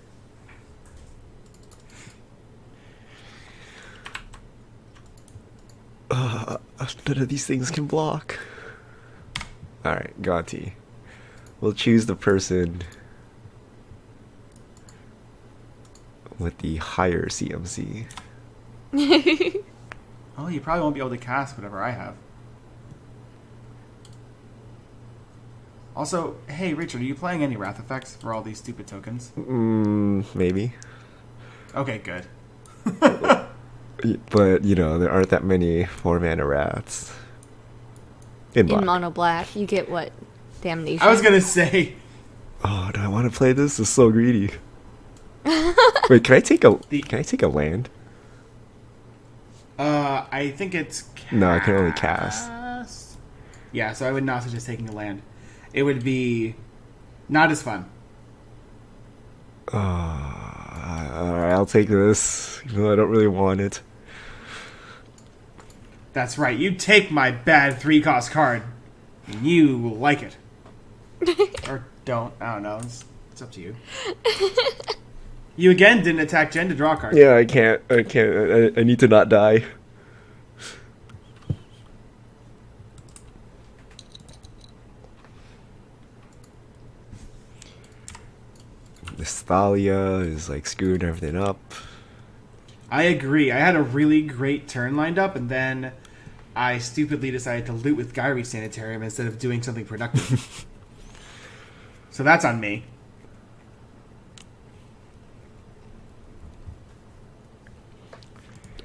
[SPEAKER 4] None of these things can block. Alright, Gonti. We'll choose the person with the higher CMC.
[SPEAKER 3] Oh, you probably won't be able to cast whatever I have. Also, hey, Richard, are you playing any Wrath effects for all these stupid tokens?
[SPEAKER 4] Maybe.
[SPEAKER 3] Okay, good.
[SPEAKER 4] But, you know, there aren't that many 4-mana rats. In black.
[SPEAKER 2] In Mono Black, you get what? Damnation.
[SPEAKER 3] I was gonna say...
[SPEAKER 4] Oh, do I want to play this? It's so greedy. Wait, can I take a land?
[SPEAKER 3] I think it's cast.
[SPEAKER 4] No, I can only cast.
[SPEAKER 3] Yeah, so I would not suggest taking a land. It would be not as fun.
[SPEAKER 4] Alright, I'll take this. Even though I don't really want it.
[SPEAKER 3] That's right. You take my bad 3-cost card, and you will like it. Or don't. I don't know. It's up to you. You again didn't attack Jen to draw a card.
[SPEAKER 4] Yeah, I can't. I need to not die. This Thalia is like screwing everything up.
[SPEAKER 3] I agree. I had a really great turn lined up, and then I stupidly decided to loot with Gyri Sanitarium instead of doing something productive. So that's on me.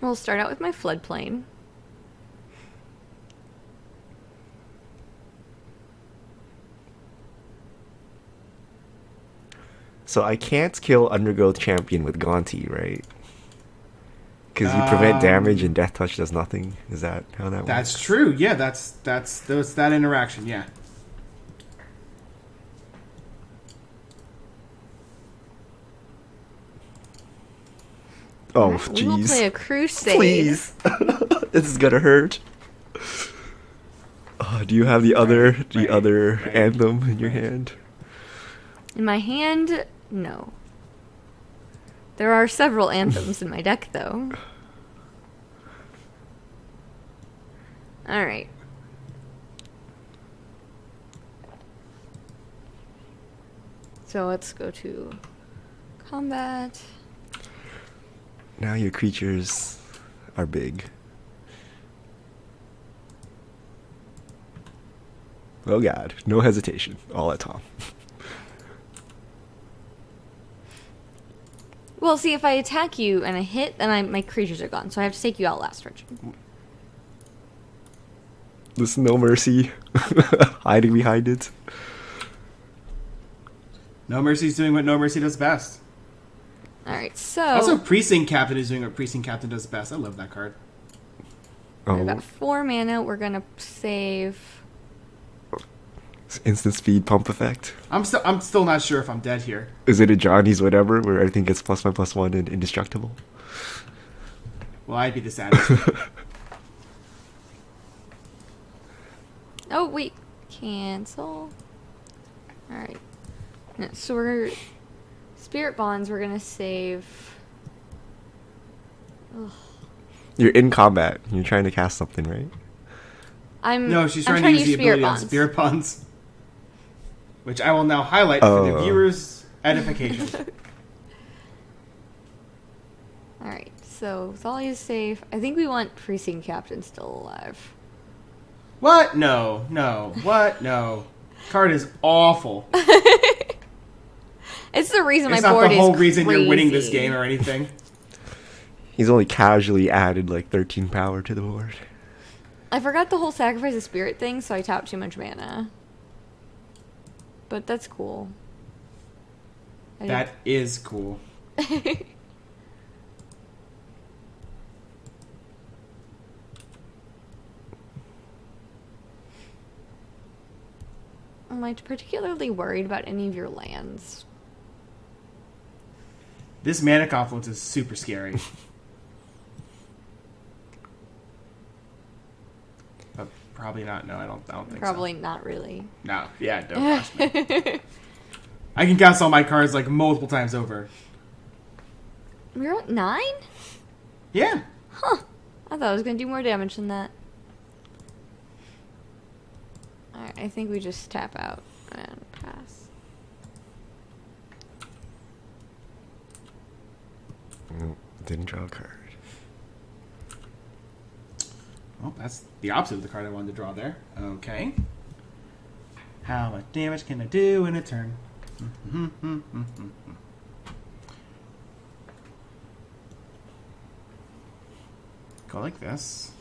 [SPEAKER 2] We'll start out with my floodplain.
[SPEAKER 4] So I can't kill Undergrowth Champion with Gonti, right? Because you prevent damage and Death Touch does nothing. Is that how that works?
[SPEAKER 3] That's true. Yeah, that's that interaction. Yeah.
[SPEAKER 4] Oh,
[SPEAKER 2] Alright, we will play a
[SPEAKER 4] jeez.
[SPEAKER 2] crusade.
[SPEAKER 4] Please. This is gonna hurt. Do you have the other
[SPEAKER 3] right.
[SPEAKER 4] anthem in your hand?
[SPEAKER 2] In my hand, no. There are several anthems in my deck, though. Alright. So let's go to combat.
[SPEAKER 4] Now your creatures are big. Oh god, no hesitation. All at Tom.
[SPEAKER 2] Well, see, if I attack you and I hit, then my creatures are gone. So I have to take you out last, Richard.
[SPEAKER 4] There's no mercy hiding behind it.
[SPEAKER 3] No Mercy's doing what No Mercy does best.
[SPEAKER 2] Alright, so...
[SPEAKER 3] Also, Precinct Captain is doing what Precinct Captain does best. I love that card.
[SPEAKER 2] We've
[SPEAKER 4] Oh,
[SPEAKER 2] got 4 mana. We're going to save...
[SPEAKER 4] instant speed pump effect.
[SPEAKER 3] I'm still not sure if I'm dead here.
[SPEAKER 4] Is it a Johnny's whatever where everything gets +1/+1 and indestructible?
[SPEAKER 3] Well, I'd be the saddest.
[SPEAKER 2] Oh, wait. Cancel. Alright. No, so we're... Spirit Bonds, we're going to save... Ugh.
[SPEAKER 4] You're in combat. You're trying to cast something, right?
[SPEAKER 3] No, she's
[SPEAKER 2] I'm
[SPEAKER 3] trying to use the
[SPEAKER 2] Spirit
[SPEAKER 3] ability on
[SPEAKER 2] Bonds.
[SPEAKER 3] Spirit Bonds. Which I will now highlight for the viewers' edification.
[SPEAKER 2] Alright, so Thalia's safe. I think we want Precinct Captain still alive.
[SPEAKER 3] What? No. What? No. Card is awful.
[SPEAKER 2] It's the reason
[SPEAKER 3] It's
[SPEAKER 2] my
[SPEAKER 3] not
[SPEAKER 2] board
[SPEAKER 3] the
[SPEAKER 2] is
[SPEAKER 3] whole reason you're winning this
[SPEAKER 2] crazy.
[SPEAKER 3] game or anything.
[SPEAKER 4] He's only casually added like 13 power to the board.
[SPEAKER 2] I forgot the whole sacrifice of spirit thing, so I tapped too much mana. But that's cool.
[SPEAKER 3] That is cool.
[SPEAKER 2] Am I particularly worried about any of your lands?
[SPEAKER 3] This mana confluence is super scary. But probably not. No, I don't think
[SPEAKER 2] Probably not really.
[SPEAKER 3] so. No. Yeah, don't trust me. I can cast all my cards like multiple times over.
[SPEAKER 2] We're at 9?
[SPEAKER 3] Yeah.
[SPEAKER 2] Huh. I thought I was going to do more damage than that. Alright, I think we just tap out and pass.
[SPEAKER 4] Didn't draw a card.
[SPEAKER 3] Well, that's the opposite of the card I wanted to draw there. Okay. How much damage can I do in a turn? Go like this.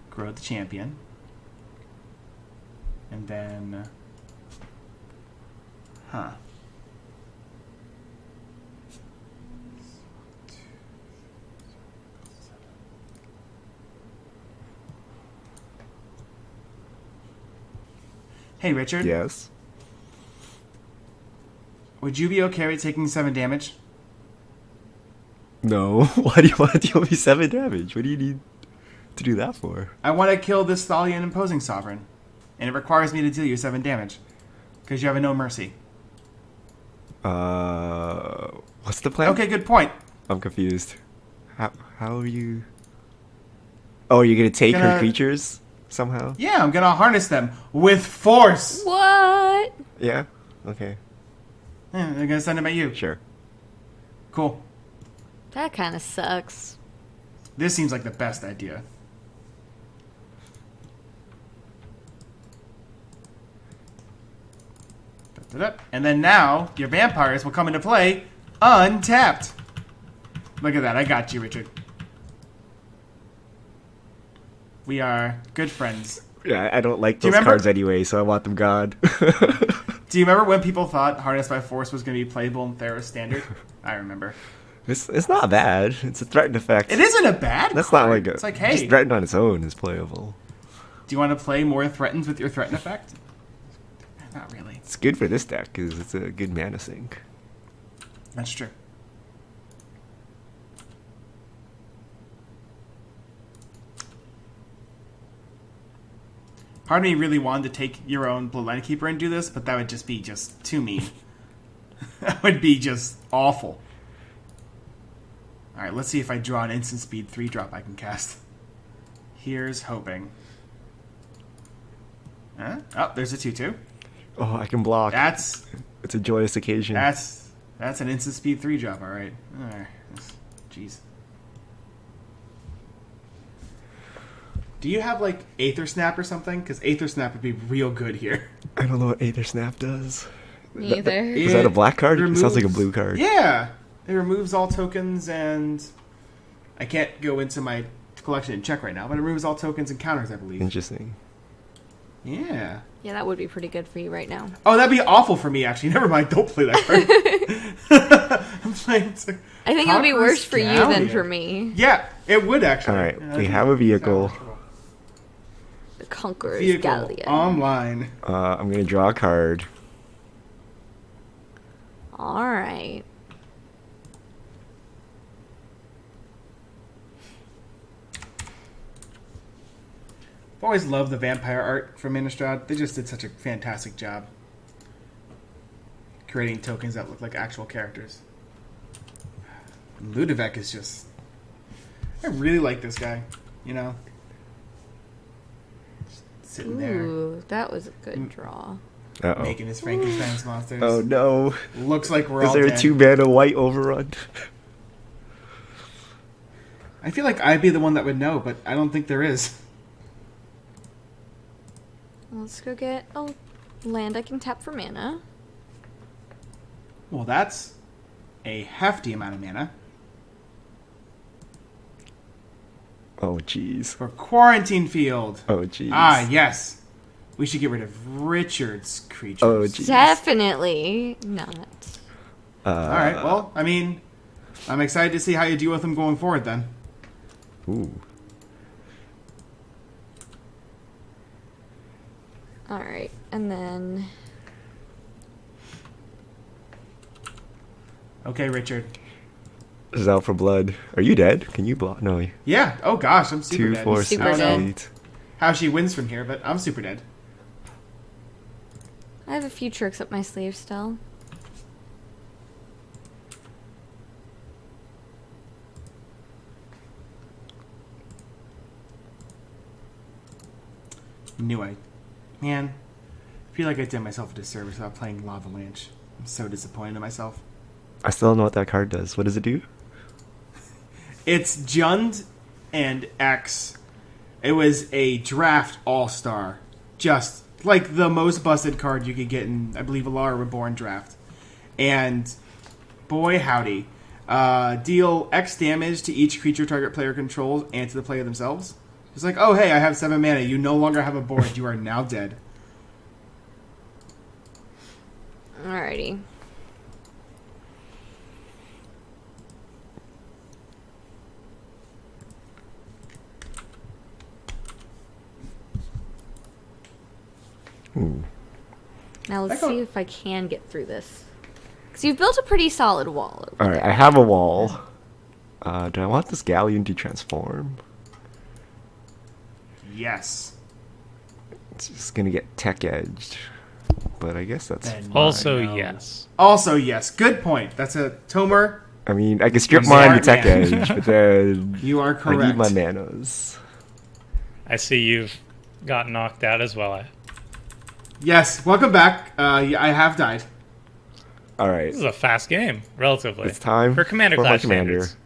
[SPEAKER 3] Grow the champion. And then... Huh. Hey, Richard.
[SPEAKER 4] Yes.
[SPEAKER 3] Would you be okay with taking 7 damage?
[SPEAKER 4] No. Why do you want to deal me 7 damage? What do you need to do that for?
[SPEAKER 3] I want to kill this Thalia and Imposing Sovereign. And it requires me to deal you 7 damage. Because you have a no mercy.
[SPEAKER 4] What's the plan?
[SPEAKER 3] Okay, good point.
[SPEAKER 4] I'm confused. How are you... Oh, you're gonna take her creatures somehow?
[SPEAKER 3] Yeah, I'm going to harness them with force.
[SPEAKER 2] What?
[SPEAKER 4] Yeah? Okay.
[SPEAKER 3] Yeah, they're going to send them at you.
[SPEAKER 4] Sure.
[SPEAKER 3] Cool.
[SPEAKER 2] That kind of sucks.
[SPEAKER 3] This seems like the best idea. And then now, your vampires will come into play untapped. Look at that. I got you, Richard. We are good friends.
[SPEAKER 4] Yeah, I don't like
[SPEAKER 3] Do you
[SPEAKER 4] those
[SPEAKER 3] remember-
[SPEAKER 4] cards anyway, so I want them gone.
[SPEAKER 3] Do you remember when people thought Harness by Force was going to be playable in Theros Standard? I remember.
[SPEAKER 4] It's not bad. It's a threatened effect.
[SPEAKER 3] It isn't a bad
[SPEAKER 4] That's
[SPEAKER 3] card.
[SPEAKER 4] not like a...
[SPEAKER 3] It's like, hey,
[SPEAKER 4] Just threatened on its own is playable.
[SPEAKER 3] do you want to play more threatens with your threaten effect? Not really.
[SPEAKER 4] It's good for this deck, because it's a good mana sink.
[SPEAKER 3] That's true. Part of me really wanted to take your own Bloodline Keeper and do this, but that would just be just too mean. That would be just awful. Alright, let's see if I draw an instant speed 3-drop I can cast. Here's hoping. Oh, there's a 2/2.
[SPEAKER 4] Oh, I can block. It's a joyous occasion.
[SPEAKER 3] That's an instant speed 3-drop, alright. Jeez. Do you have, like, Aether Snap or something? Because Aether Snap would be real good here.
[SPEAKER 4] I don't know what Aether Snap does.
[SPEAKER 2] Me either.
[SPEAKER 4] Is that a black card? It sounds like a blue card.
[SPEAKER 3] Yeah! It removes all tokens and... I can't go into my collection and check right now, but it removes all tokens and counters, I believe.
[SPEAKER 4] Interesting.
[SPEAKER 3] Yeah.
[SPEAKER 2] Yeah, that would be pretty good for you right now.
[SPEAKER 3] Oh, that'd be awful for me, actually. Never mind, don't play that card. I'm playing...
[SPEAKER 2] I think it would be worse for you than
[SPEAKER 3] Galleon.
[SPEAKER 2] for me.
[SPEAKER 3] Yeah, it would, actually.
[SPEAKER 4] Alright, we have a vehicle.
[SPEAKER 2] The Conqueror's
[SPEAKER 3] Vehicle
[SPEAKER 2] Galleon.
[SPEAKER 3] online.
[SPEAKER 4] I'm going to draw a card.
[SPEAKER 2] Alright.
[SPEAKER 3] I've always loved the vampire art from Innistrad. They just did such a fantastic job creating tokens that look like actual characters. Ludevic is just... I really like this guy, you know? Just sitting
[SPEAKER 2] Ooh, that was a good draw.
[SPEAKER 3] there,
[SPEAKER 4] Uh-oh.
[SPEAKER 3] making his Frankenstein's monsters.
[SPEAKER 4] Oh no.
[SPEAKER 3] Looks like we're
[SPEAKER 4] Is
[SPEAKER 3] all
[SPEAKER 4] there
[SPEAKER 3] dead.
[SPEAKER 4] a 2-mana white overrun?
[SPEAKER 3] I feel like I'd be the one that would know, but I don't think there is.
[SPEAKER 2] Let's go get a land I can tap for mana.
[SPEAKER 3] Well, that's a hefty amount of mana.
[SPEAKER 4] Oh jeez.
[SPEAKER 3] For Quarantine Field.
[SPEAKER 4] Oh jeez.
[SPEAKER 3] Ah, yes. We should get rid of Richard's creatures.
[SPEAKER 4] Oh jeez.
[SPEAKER 2] Definitely not.
[SPEAKER 3] Alright, well, I mean, I'm excited to see how you deal with them going forward then.
[SPEAKER 4] Ooh.
[SPEAKER 2] Alright, and then...
[SPEAKER 3] Okay, Richard.
[SPEAKER 4] This is out for blood. Are you dead? Can you block? No.
[SPEAKER 3] Yeah, oh gosh, I'm super
[SPEAKER 4] 2,
[SPEAKER 3] dead.
[SPEAKER 4] 4,
[SPEAKER 2] Super
[SPEAKER 4] 6,
[SPEAKER 2] dead.
[SPEAKER 4] 8.
[SPEAKER 3] How she wins from here, but I'm super dead.
[SPEAKER 2] I have a few tricks up my sleeve still.
[SPEAKER 3] Knew I... Man, I feel like I did myself a disservice without playing Lavalanche. I'm so disappointed in myself.
[SPEAKER 4] I still don't know what that card does. What does it do?
[SPEAKER 3] It's Jund and X. It was a draft all-star. Just like the most busted card you could get in, I believe, a Alara Reborn draft. And boy howdy. Deal X damage to each creature target player controls and to the player themselves. It's like, oh hey, I have 7 mana. You no longer have a board. You are now dead.
[SPEAKER 2] Alrighty.
[SPEAKER 4] Ooh.
[SPEAKER 2] Now let's
[SPEAKER 3] I got-
[SPEAKER 2] see if I can get through this. Because you've built a pretty solid wall over
[SPEAKER 4] Alright,
[SPEAKER 2] there.
[SPEAKER 4] I have a wall. Do I want this galleon to transform?
[SPEAKER 3] Yes.
[SPEAKER 4] It's just gonna get tech edged. But I guess that's
[SPEAKER 3] Then-
[SPEAKER 4] fine.
[SPEAKER 1] Also,
[SPEAKER 3] no.
[SPEAKER 1] yes.
[SPEAKER 3] Also, yes. Good point. That's a Tomer.
[SPEAKER 4] I mean, I can strip
[SPEAKER 3] Smart
[SPEAKER 4] mine to tech
[SPEAKER 3] man.
[SPEAKER 4] edge, but then
[SPEAKER 3] You are
[SPEAKER 4] I
[SPEAKER 3] correct.
[SPEAKER 4] need my manas.
[SPEAKER 1] I see you've got knocked out as well.
[SPEAKER 3] Yes. Welcome back. Yeah, I have died.
[SPEAKER 4] Alright.
[SPEAKER 1] This is a fast game, relatively.
[SPEAKER 4] It's time
[SPEAKER 1] for Commander
[SPEAKER 4] for my
[SPEAKER 1] Clash
[SPEAKER 4] commander.
[SPEAKER 1] standards.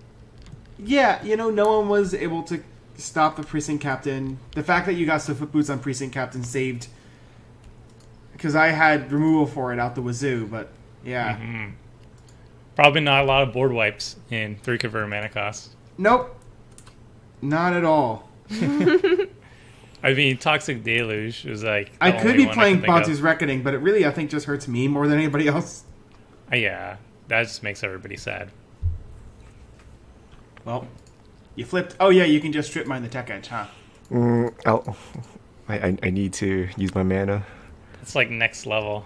[SPEAKER 3] Yeah, you know, no one was able to stop the Precinct Captain. The fact that you got Swift Boots on Precinct Captain saved... Because I had removal for it out the wazoo, but yeah.
[SPEAKER 1] Mm-hmm. Probably not a lot of board wipes in 3 converter mana costs.
[SPEAKER 3] Nope. Not at all.
[SPEAKER 1] I mean, Toxic Deluge is like... the
[SPEAKER 3] I could
[SPEAKER 1] only
[SPEAKER 3] be
[SPEAKER 1] one
[SPEAKER 3] playing
[SPEAKER 1] can think of.
[SPEAKER 3] Bantu's Reckoning, but it really, I think, just hurts me more than anybody else.
[SPEAKER 1] Yeah, that just makes everybody sad.
[SPEAKER 3] Well, you flipped. Oh, yeah, you can just strip mine the tech edge, huh?
[SPEAKER 4] I need to use my mana.
[SPEAKER 1] It's like next level.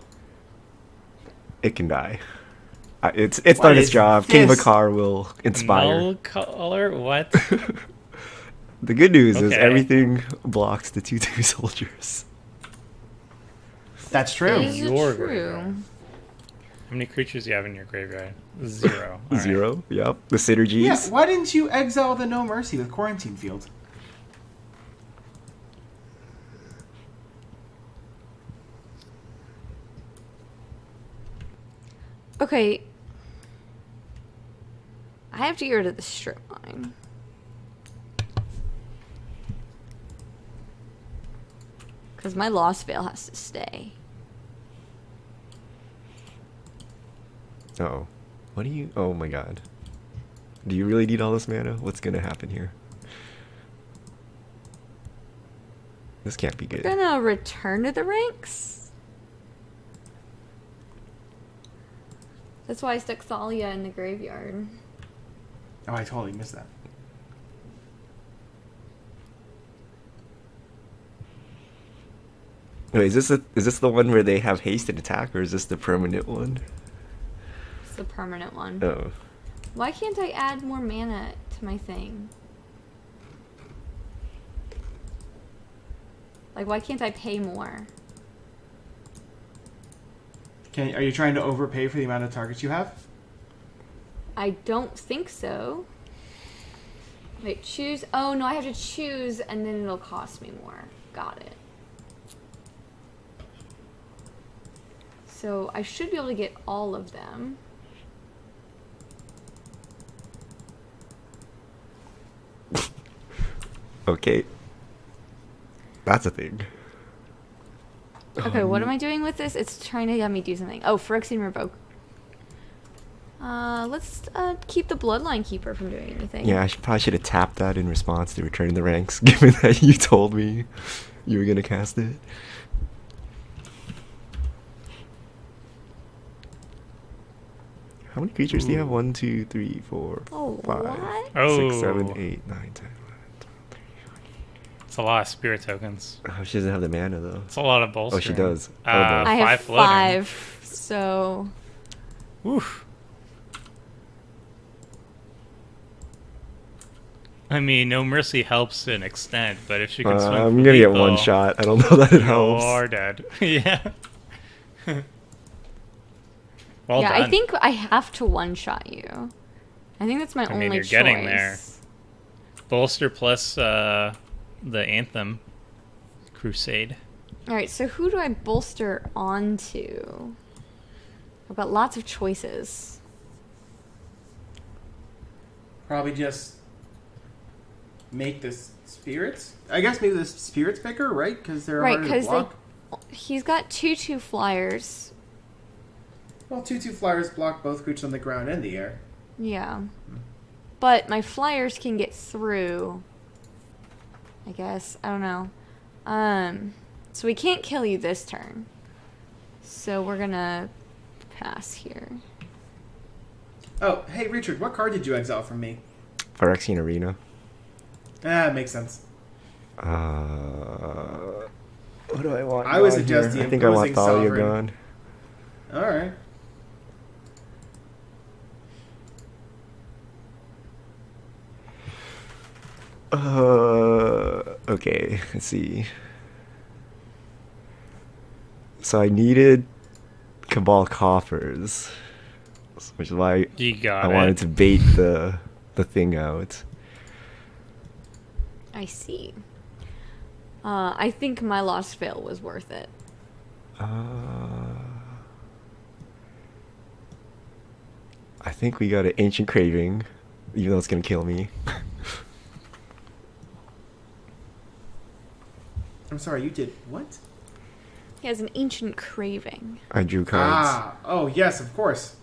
[SPEAKER 4] It can die. It's
[SPEAKER 3] What
[SPEAKER 4] done its
[SPEAKER 3] is
[SPEAKER 4] job. King
[SPEAKER 3] this?
[SPEAKER 4] Macar will inspire.
[SPEAKER 1] Null color? What?
[SPEAKER 4] The good news is
[SPEAKER 1] Okay.
[SPEAKER 4] everything blocks the 2/2 soldiers.
[SPEAKER 3] That's true.
[SPEAKER 2] Is it
[SPEAKER 1] Your
[SPEAKER 2] true?
[SPEAKER 1] graveyard. How many creatures do you have in your graveyard? 0. All right.
[SPEAKER 4] 0. Yep. The synergies.
[SPEAKER 3] Yeah, why didn't you exile the No Mercy with Quarantine Field?
[SPEAKER 2] Okay. I have to get rid of the strip mine. Because my Lost Veil has to stay.
[SPEAKER 4] Oh. What do you... Oh my god. Do you really need all this mana? What's gonna happen here? This can't be good.
[SPEAKER 2] Gonna return to the ranks? That's why I stuck Thalia in the graveyard.
[SPEAKER 3] Oh, I totally missed that.
[SPEAKER 4] Wait, is this the one where they have haste and attack, or is this the permanent one?
[SPEAKER 2] It's the permanent one.
[SPEAKER 4] Oh.
[SPEAKER 2] Why can't I add more mana to my thing? Like, why can't I pay more?
[SPEAKER 3] Are you trying to overpay for the amount of targets you have?
[SPEAKER 2] I don't think so. Wait, choose. Oh, no, I have to choose, and then it'll cost me more. Got it. So I should be able to get all of them.
[SPEAKER 4] Okay. That's a thing.
[SPEAKER 2] Okay, what am I doing with this? It's trying to have me do something. Oh, Phyrexian Revoke. Let's keep the Bloodline Keeper from doing anything.
[SPEAKER 4] Yeah, probably should have tapped that in response to returning the ranks, given that you told me you were gonna cast it. How many creatures do you have? 1, 2, 3, 4,
[SPEAKER 2] Oh,
[SPEAKER 4] 5,
[SPEAKER 2] what?
[SPEAKER 1] Oh.
[SPEAKER 4] 6, 7, 8, 9, 10, 11, 12, 13.
[SPEAKER 1] It's a lot of spirit tokens.
[SPEAKER 4] Oh, she doesn't have the mana though.
[SPEAKER 1] It's a lot of bolstering.
[SPEAKER 4] Oh, she does.
[SPEAKER 2] I have
[SPEAKER 1] 5 floating.
[SPEAKER 2] 5, so...
[SPEAKER 1] Oof. I mean, No Mercy helps to an extent, but if she can swing
[SPEAKER 4] I'm
[SPEAKER 1] for
[SPEAKER 4] gonna get
[SPEAKER 1] lethal,
[SPEAKER 4] one shot. I don't know that it helps.
[SPEAKER 1] You're dead. Yeah. Well
[SPEAKER 2] yeah,
[SPEAKER 1] done.
[SPEAKER 2] I think I have to one-shot you. I think that's my
[SPEAKER 1] I
[SPEAKER 2] only
[SPEAKER 1] mean, you're
[SPEAKER 2] choice.
[SPEAKER 1] getting there. Bolster plus the Anthem Crusade.
[SPEAKER 2] Alright, so who do I bolster onto? I've got lots of choices.
[SPEAKER 3] Probably just make this spirits. I guess maybe the spirits picker, right? Because they're
[SPEAKER 2] Right,
[SPEAKER 3] harder to
[SPEAKER 2] because
[SPEAKER 3] block.
[SPEAKER 2] he's got 2/2 flyers.
[SPEAKER 3] Well, 2/2 flyers block both creatures on the ground and the air.
[SPEAKER 2] Yeah. But my flyers can get through. I guess. I don't know. So we can't kill you this turn. So we're gonna pass here.
[SPEAKER 3] Oh, hey Richard, what card did you exile from me?
[SPEAKER 4] Phyrexian Arena.
[SPEAKER 3] Ah, makes sense.
[SPEAKER 4] What do I want?
[SPEAKER 3] I would
[SPEAKER 4] gone
[SPEAKER 3] suggest
[SPEAKER 4] here?
[SPEAKER 3] the
[SPEAKER 4] I think I want
[SPEAKER 3] Imposing
[SPEAKER 4] Thalia
[SPEAKER 3] Sovereign.
[SPEAKER 4] gone.
[SPEAKER 3] All right.
[SPEAKER 4] Okay, let's see. So I needed Cabal Coffers, which is why
[SPEAKER 1] You got
[SPEAKER 4] I
[SPEAKER 1] it.
[SPEAKER 4] wanted to bait the thing out.
[SPEAKER 2] I see. I think my Lost Veil was worth it.
[SPEAKER 4] I think we got an Ancient Craving, even though it's gonna kill me.
[SPEAKER 3] I'm sorry, you did what?
[SPEAKER 2] He has an Ancient Craving.
[SPEAKER 4] I drew cards.
[SPEAKER 3] Oh yes, of course.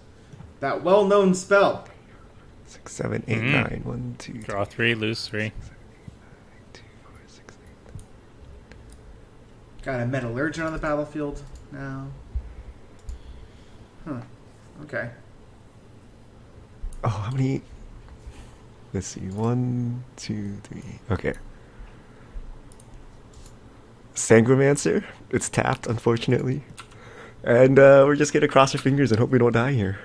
[SPEAKER 3] That well-known spell.
[SPEAKER 4] 6, 7, 8,
[SPEAKER 1] Mhm.
[SPEAKER 4] 9. 1, 2, 3,
[SPEAKER 1] Draw 3, lose 3.
[SPEAKER 4] 2, 4, 6, 8.
[SPEAKER 3] Got a Metallurgian on the battlefield now. Huh. Okay.
[SPEAKER 4] Oh, how many? Let's see. 1, 2, 3. Okay. Sangromancer. It's tapped, unfortunately. And we're just gonna cross our fingers and hope we don't die here.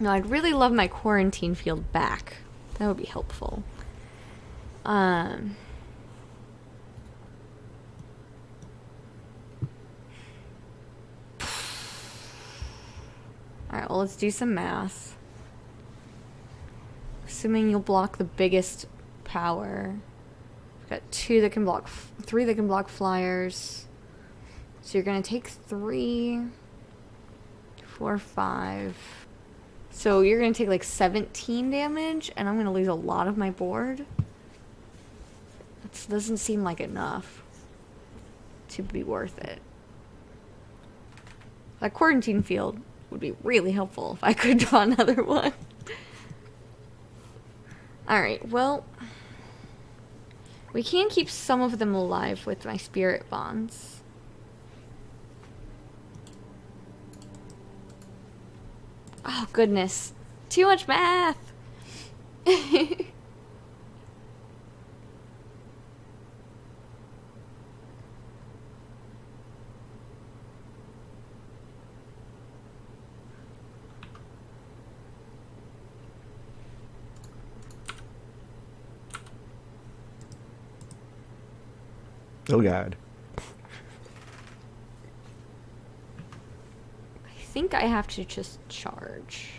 [SPEAKER 2] No, I'd really love my quarantine field back. That would be helpful. Alright, well, let's do some math. Assuming you'll block the biggest power. We've got 3 that can block flyers. So you're gonna take 3, 4, 5. So you're gonna take like 17 damage, and I'm gonna lose a lot of my board. That doesn't seem like enough to be worth it. That quarantine field would be really helpful if I could draw another one. Alright, well, we can keep some of them alive with my spirit bonds. Oh, goodness. Too much math!
[SPEAKER 4] Oh god.
[SPEAKER 2] I think I have to just charge.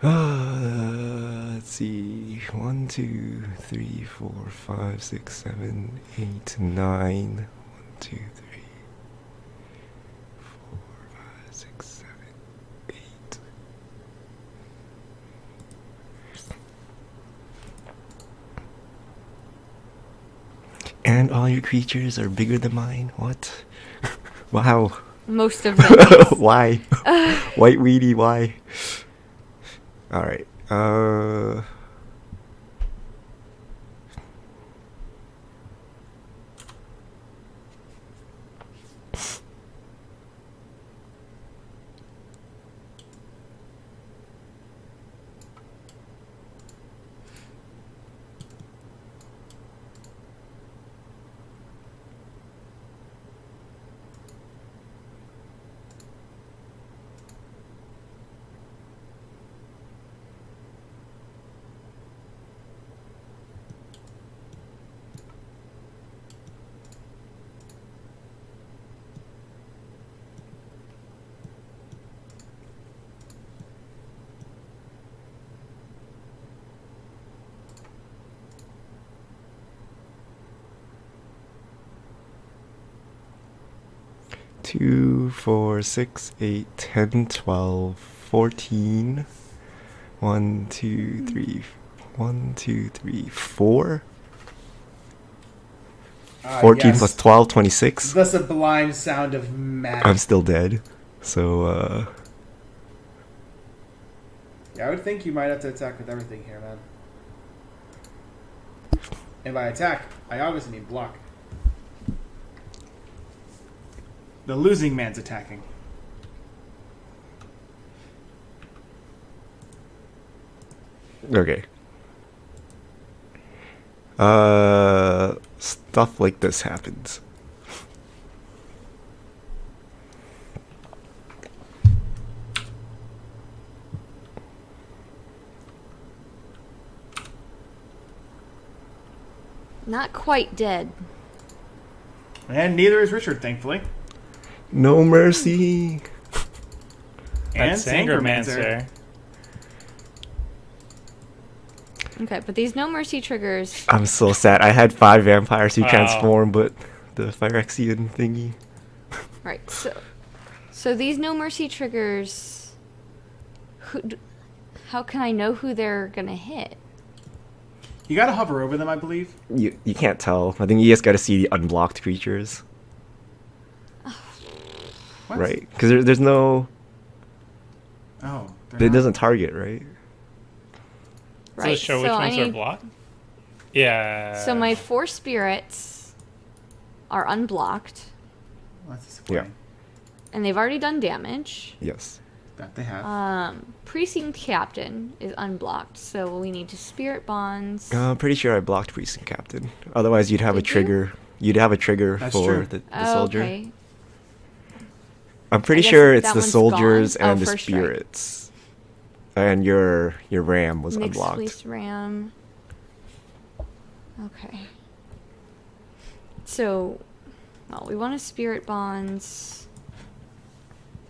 [SPEAKER 4] Let's see. 1, 2, 3, 4, 5, 6, 7, 8, 9. 1, 2, 3, 4, 5, 6, 7, 8. And all your creatures are bigger than mine? What? Wow.
[SPEAKER 2] Most of them.
[SPEAKER 4] Why? White weedy, why? Alright. 2, 4, 6, 8, 10, 12, 14. 1, 2, 3. 1, 2, 3, 4. 14
[SPEAKER 3] yes.
[SPEAKER 4] plus 12, 26.
[SPEAKER 3] The sublime sound of magic.
[SPEAKER 4] I'm still dead. So,
[SPEAKER 3] Yeah, I would think you might have to attack with everything here, man. And by attack, I obviously mean block. The losing man's attacking.
[SPEAKER 4] okay. Stuff like this happens.
[SPEAKER 2] Not quite dead.
[SPEAKER 3] And neither is Richard, thankfully.
[SPEAKER 4] No mercy.
[SPEAKER 3] And
[SPEAKER 1] That's Sangromancer.
[SPEAKER 3] Sangromancer.
[SPEAKER 2] Okay, but these no mercy triggers.
[SPEAKER 4] I'm so sad. I had 5 vampires who
[SPEAKER 1] Wow.
[SPEAKER 4] transform, but the Phyrexian thingy.
[SPEAKER 2] Right. So these no mercy triggers. How can I know who they're gonna hit?
[SPEAKER 3] You gotta hover over them, I believe.
[SPEAKER 4] You can't tell. I think you just gotta see the unblocked creatures.
[SPEAKER 3] What?
[SPEAKER 4] Right? Because there's no...
[SPEAKER 3] Oh.
[SPEAKER 4] It doesn't target, right?
[SPEAKER 1] Does it show which ones are blocked? Yeah.
[SPEAKER 2] So my 4 spirits are unblocked,
[SPEAKER 3] That's disappointing.
[SPEAKER 4] Yeah.
[SPEAKER 2] and they've already done damage.
[SPEAKER 4] Yes.
[SPEAKER 3] That they have.
[SPEAKER 2] Precinct Captain is unblocked, so we need to Spirit Bonds.
[SPEAKER 4] I'm pretty sure I blocked Precinct Captain. Otherwise, you'd have a
[SPEAKER 2] Did you?
[SPEAKER 4] trigger. You'd have a trigger
[SPEAKER 3] That's
[SPEAKER 4] for
[SPEAKER 3] true.
[SPEAKER 4] the soldier.
[SPEAKER 2] Okay.
[SPEAKER 4] I'm pretty
[SPEAKER 2] guess
[SPEAKER 4] sure it's
[SPEAKER 2] that
[SPEAKER 4] the
[SPEAKER 2] one's
[SPEAKER 4] soldiers
[SPEAKER 2] gone.
[SPEAKER 4] and the
[SPEAKER 2] First strike.
[SPEAKER 4] spirits. And your ram was
[SPEAKER 2] Mixed
[SPEAKER 4] unlocked.
[SPEAKER 2] fleece ram. Okay. So, well, we want to spirit bonds.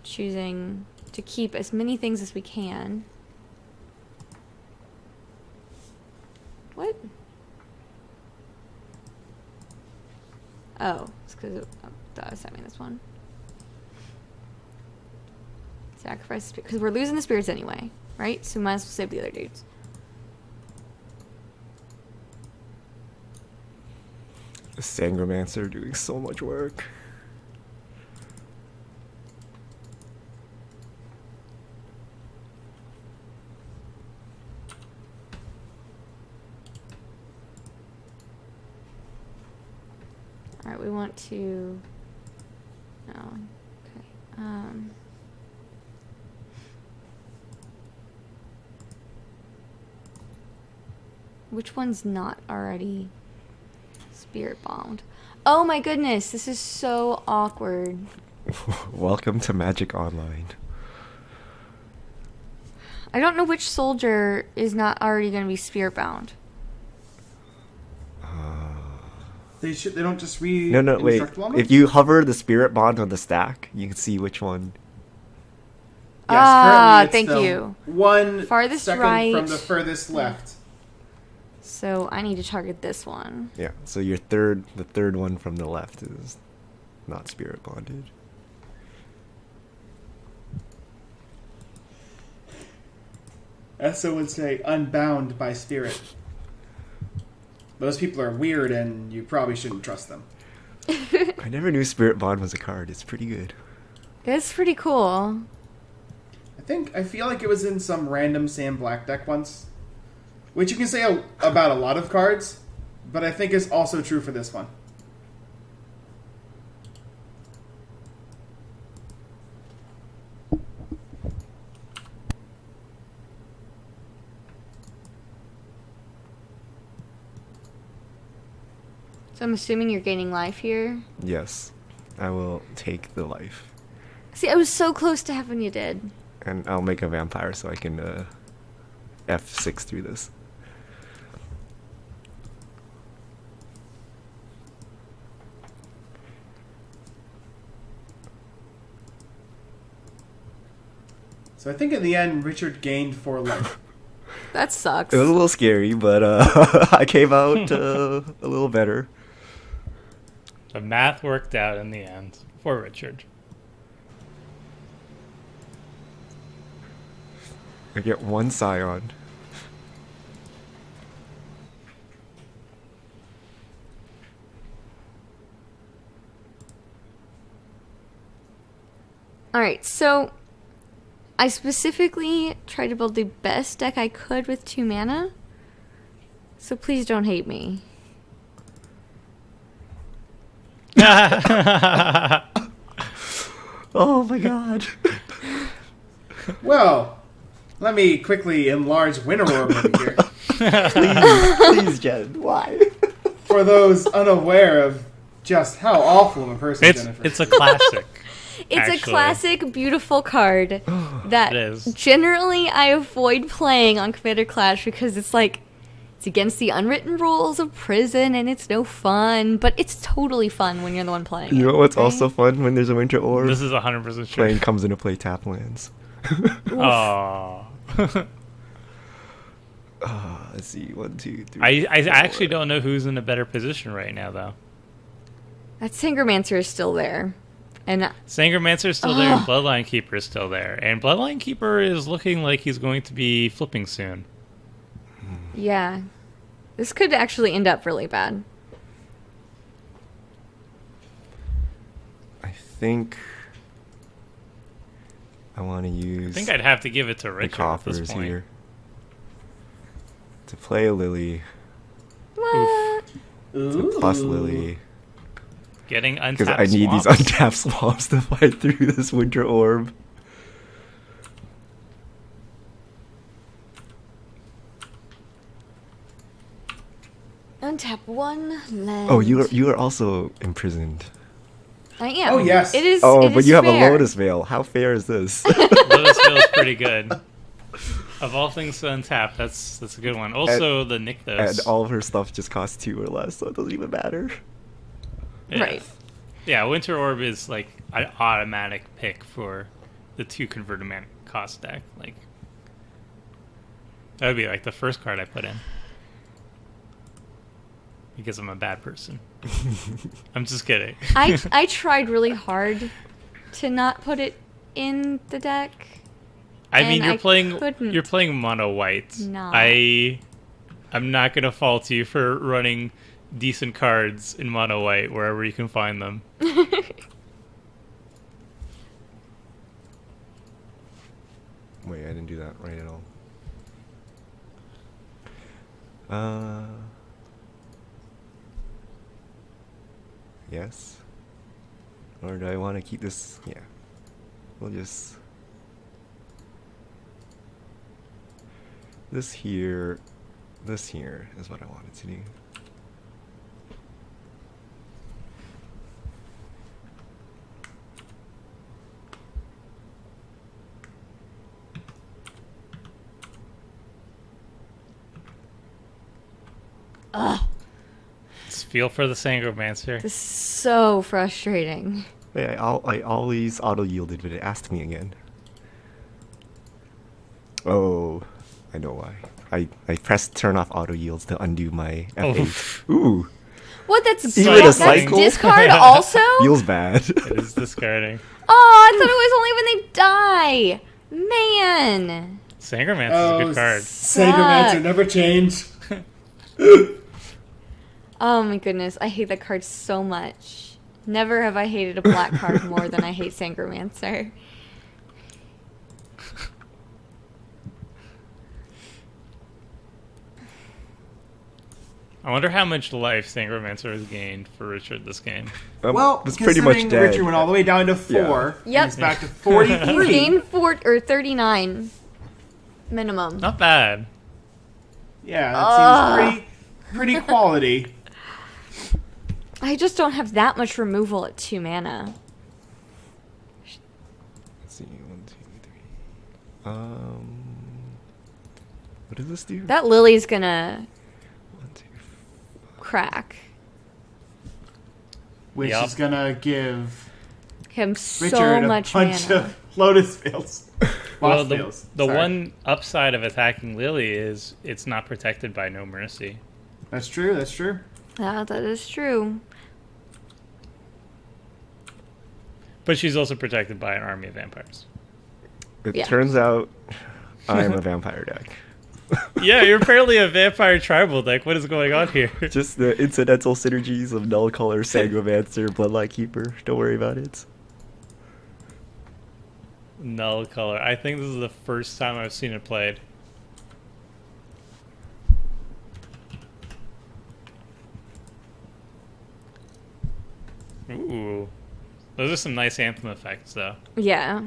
[SPEAKER 2] Choosing to keep as many things as we can. What? Oh, it's because I was having this one. Sacrifice, because we're losing the spirits anyway, right? So we might as well save the other dudes.
[SPEAKER 4] The Sangromancer doing so much work.
[SPEAKER 2] Alright, we want to... No. Okay. Which one's not already spirit bombed? Oh my goodness, this is so awkward.
[SPEAKER 4] Welcome to Magic Online.
[SPEAKER 2] I don't know which soldier is not already going to be spirit bound.
[SPEAKER 3] They don't just read.
[SPEAKER 4] No, wait. If you hover the spirit bond on the stack, you can see which one.
[SPEAKER 3] Yes, currently it's
[SPEAKER 2] thank
[SPEAKER 3] the
[SPEAKER 2] you.
[SPEAKER 3] One
[SPEAKER 2] Farthest
[SPEAKER 3] second
[SPEAKER 2] right.
[SPEAKER 3] from the furthest left.
[SPEAKER 2] So I need to target this one.
[SPEAKER 4] Yeah, so the third one from the left is not spirit bonded.
[SPEAKER 3] Esso would say unbound by spirit. Those people are weird and you probably shouldn't trust them.
[SPEAKER 4] I never knew spirit bond was a card. It's pretty good.
[SPEAKER 2] It's pretty cool.
[SPEAKER 3] I feel like it was in some random Sam Black deck once. Which you can say about a lot of cards, but I think is also true for this one.
[SPEAKER 2] So I'm assuming you're gaining life here.
[SPEAKER 4] Yes, I will take the life.
[SPEAKER 2] See, I was so close to having you dead.
[SPEAKER 4] And I'll make a vampire so I can F6 through this.
[SPEAKER 3] So I think in the end, Richard gained 4 life.
[SPEAKER 2] That sucks.
[SPEAKER 4] It was a little scary, but I came out a little better.
[SPEAKER 1] The math worked out in the end for Richard.
[SPEAKER 4] I get 1 Scion.
[SPEAKER 2] Alright, so I specifically tried to build the best deck I could with 2 mana. So please don't hate me.
[SPEAKER 4] Oh my god.
[SPEAKER 3] Well, let me quickly enlarge Winter Orb over here.
[SPEAKER 4] Please, Jen. Why?
[SPEAKER 3] For those unaware of just how awful of a person Jennifer
[SPEAKER 1] It's a classic.
[SPEAKER 2] It's
[SPEAKER 1] Actually.
[SPEAKER 2] a classic, beautiful card that
[SPEAKER 1] It is.
[SPEAKER 2] generally I avoid playing on Commander Clash because it's like, it's against the unwritten rules of prison and it's no fun, but it's totally fun when you're the one playing.
[SPEAKER 4] You
[SPEAKER 2] it,
[SPEAKER 4] know what's
[SPEAKER 2] right?
[SPEAKER 4] also fun when there's a winter orb?
[SPEAKER 1] This is 100% true.
[SPEAKER 4] Playing comes into play tap lands.
[SPEAKER 1] Aww.
[SPEAKER 4] Let's see, 1, 2, 3.
[SPEAKER 1] I
[SPEAKER 4] 4.
[SPEAKER 1] actually don't know who's in a better position right now, though.
[SPEAKER 2] That Sangromancer is still there. And
[SPEAKER 1] Sangromancer is still there, and Bloodline Keeper is still there. And Bloodline Keeper is looking like he's going to be flipping soon.
[SPEAKER 2] yeah, this could actually end up really bad.
[SPEAKER 4] I think I want to use
[SPEAKER 1] I think I'd have to give it to
[SPEAKER 4] the
[SPEAKER 1] Richard at this
[SPEAKER 4] coffers
[SPEAKER 1] point.
[SPEAKER 4] here to play a Lily,
[SPEAKER 2] What?
[SPEAKER 4] to plus Lily,
[SPEAKER 1] Getting
[SPEAKER 4] because
[SPEAKER 1] untapped
[SPEAKER 4] I need these
[SPEAKER 1] swamps.
[SPEAKER 4] untapped swamps to fight through this winter orb.
[SPEAKER 2] Untap 1 land.
[SPEAKER 4] Oh, you are also imprisoned.
[SPEAKER 2] I am.
[SPEAKER 3] Oh, yes.
[SPEAKER 2] It is.
[SPEAKER 4] Oh,
[SPEAKER 2] it
[SPEAKER 4] but
[SPEAKER 2] is
[SPEAKER 4] you have
[SPEAKER 2] fair.
[SPEAKER 4] a Lotus Veil. How fair is this?
[SPEAKER 1] Lotus feels pretty good. Of all things to untap, that's a good one. Also, the Nykthos.
[SPEAKER 4] And all of her stuff just costs 2 or less, so it doesn't even matter.
[SPEAKER 1] Yeah.
[SPEAKER 2] Right.
[SPEAKER 1] Yeah, Winter Orb is like an automatic pick for the 2 converted mana cost deck. Like that would be like the first card I put in. Because I'm a bad person. I'm just kidding.
[SPEAKER 2] I tried really hard to not put it in the deck.
[SPEAKER 1] I mean,
[SPEAKER 2] and
[SPEAKER 1] you're playing mono white.
[SPEAKER 2] No.
[SPEAKER 1] I'm not gonna fault you for running decent cards in mono white wherever you can find them.
[SPEAKER 4] Wait, I didn't do that right at all. Yes? Or do I want to keep this? Yeah. We'll just... This here is what I wanted to do.
[SPEAKER 2] Ugh.
[SPEAKER 1] Just feel for the Sangromancer.
[SPEAKER 2] This is so frustrating.
[SPEAKER 4] Hey, I always auto-yielded, but it asked me again. Oh, I know why. I pressed turn off auto-yields to undo my F8. Ooh,
[SPEAKER 2] What? That's
[SPEAKER 4] Even
[SPEAKER 1] a
[SPEAKER 2] that's
[SPEAKER 1] cycle?
[SPEAKER 2] discard also?
[SPEAKER 4] feels bad.
[SPEAKER 1] It is discarding.
[SPEAKER 2] Oh, I thought it was only when they die. Man.
[SPEAKER 1] Sangromancer is a good card.
[SPEAKER 3] Sangromancer never change.
[SPEAKER 2] Oh my goodness, I hate that card so much. Never have I hated a black card more than I hate Sangromancer.
[SPEAKER 1] I wonder how much life Sangromancer has gained for Richard this game.
[SPEAKER 3] Well,
[SPEAKER 4] it's pretty much dead.
[SPEAKER 3] Richard went all the way down to 4.
[SPEAKER 2] Yep.
[SPEAKER 3] He's back to
[SPEAKER 2] He's
[SPEAKER 3] 43.
[SPEAKER 2] gained 39 minimum.
[SPEAKER 1] Not bad.
[SPEAKER 3] Yeah, that seems pretty quality.
[SPEAKER 2] I just don't have that much removal at 2 mana.
[SPEAKER 4] Let's see, 1, 2, 3. What does this do?
[SPEAKER 2] That Lily's gonna
[SPEAKER 4] 1, 2.
[SPEAKER 2] crack
[SPEAKER 3] Which
[SPEAKER 1] Yup.
[SPEAKER 3] is gonna give
[SPEAKER 2] him so
[SPEAKER 3] Richard a
[SPEAKER 2] much
[SPEAKER 3] bunch
[SPEAKER 2] mana.
[SPEAKER 3] of Lotus Veils.
[SPEAKER 1] Well,
[SPEAKER 3] Lost
[SPEAKER 1] the
[SPEAKER 3] Veils.
[SPEAKER 1] the
[SPEAKER 3] Sorry.
[SPEAKER 1] one upside of attacking Lily is it's not protected by No Mercy.
[SPEAKER 3] That's true, that's true.
[SPEAKER 2] Yeah, that is true.
[SPEAKER 1] But she's also protected by an army of vampires.
[SPEAKER 4] It
[SPEAKER 2] Yeah.
[SPEAKER 4] turns out I'm a vampire deck.
[SPEAKER 1] Yeah, you're apparently a vampire tribal deck. What is going on here?
[SPEAKER 4] Just the incidental synergies of Null Color, Sangromancer, Bloodlight Keeper. Don't worry about it.
[SPEAKER 1] Null color. I think this is the first time I've seen it played. Ooh. Those are some nice anthem effects, though.
[SPEAKER 2] Yeah.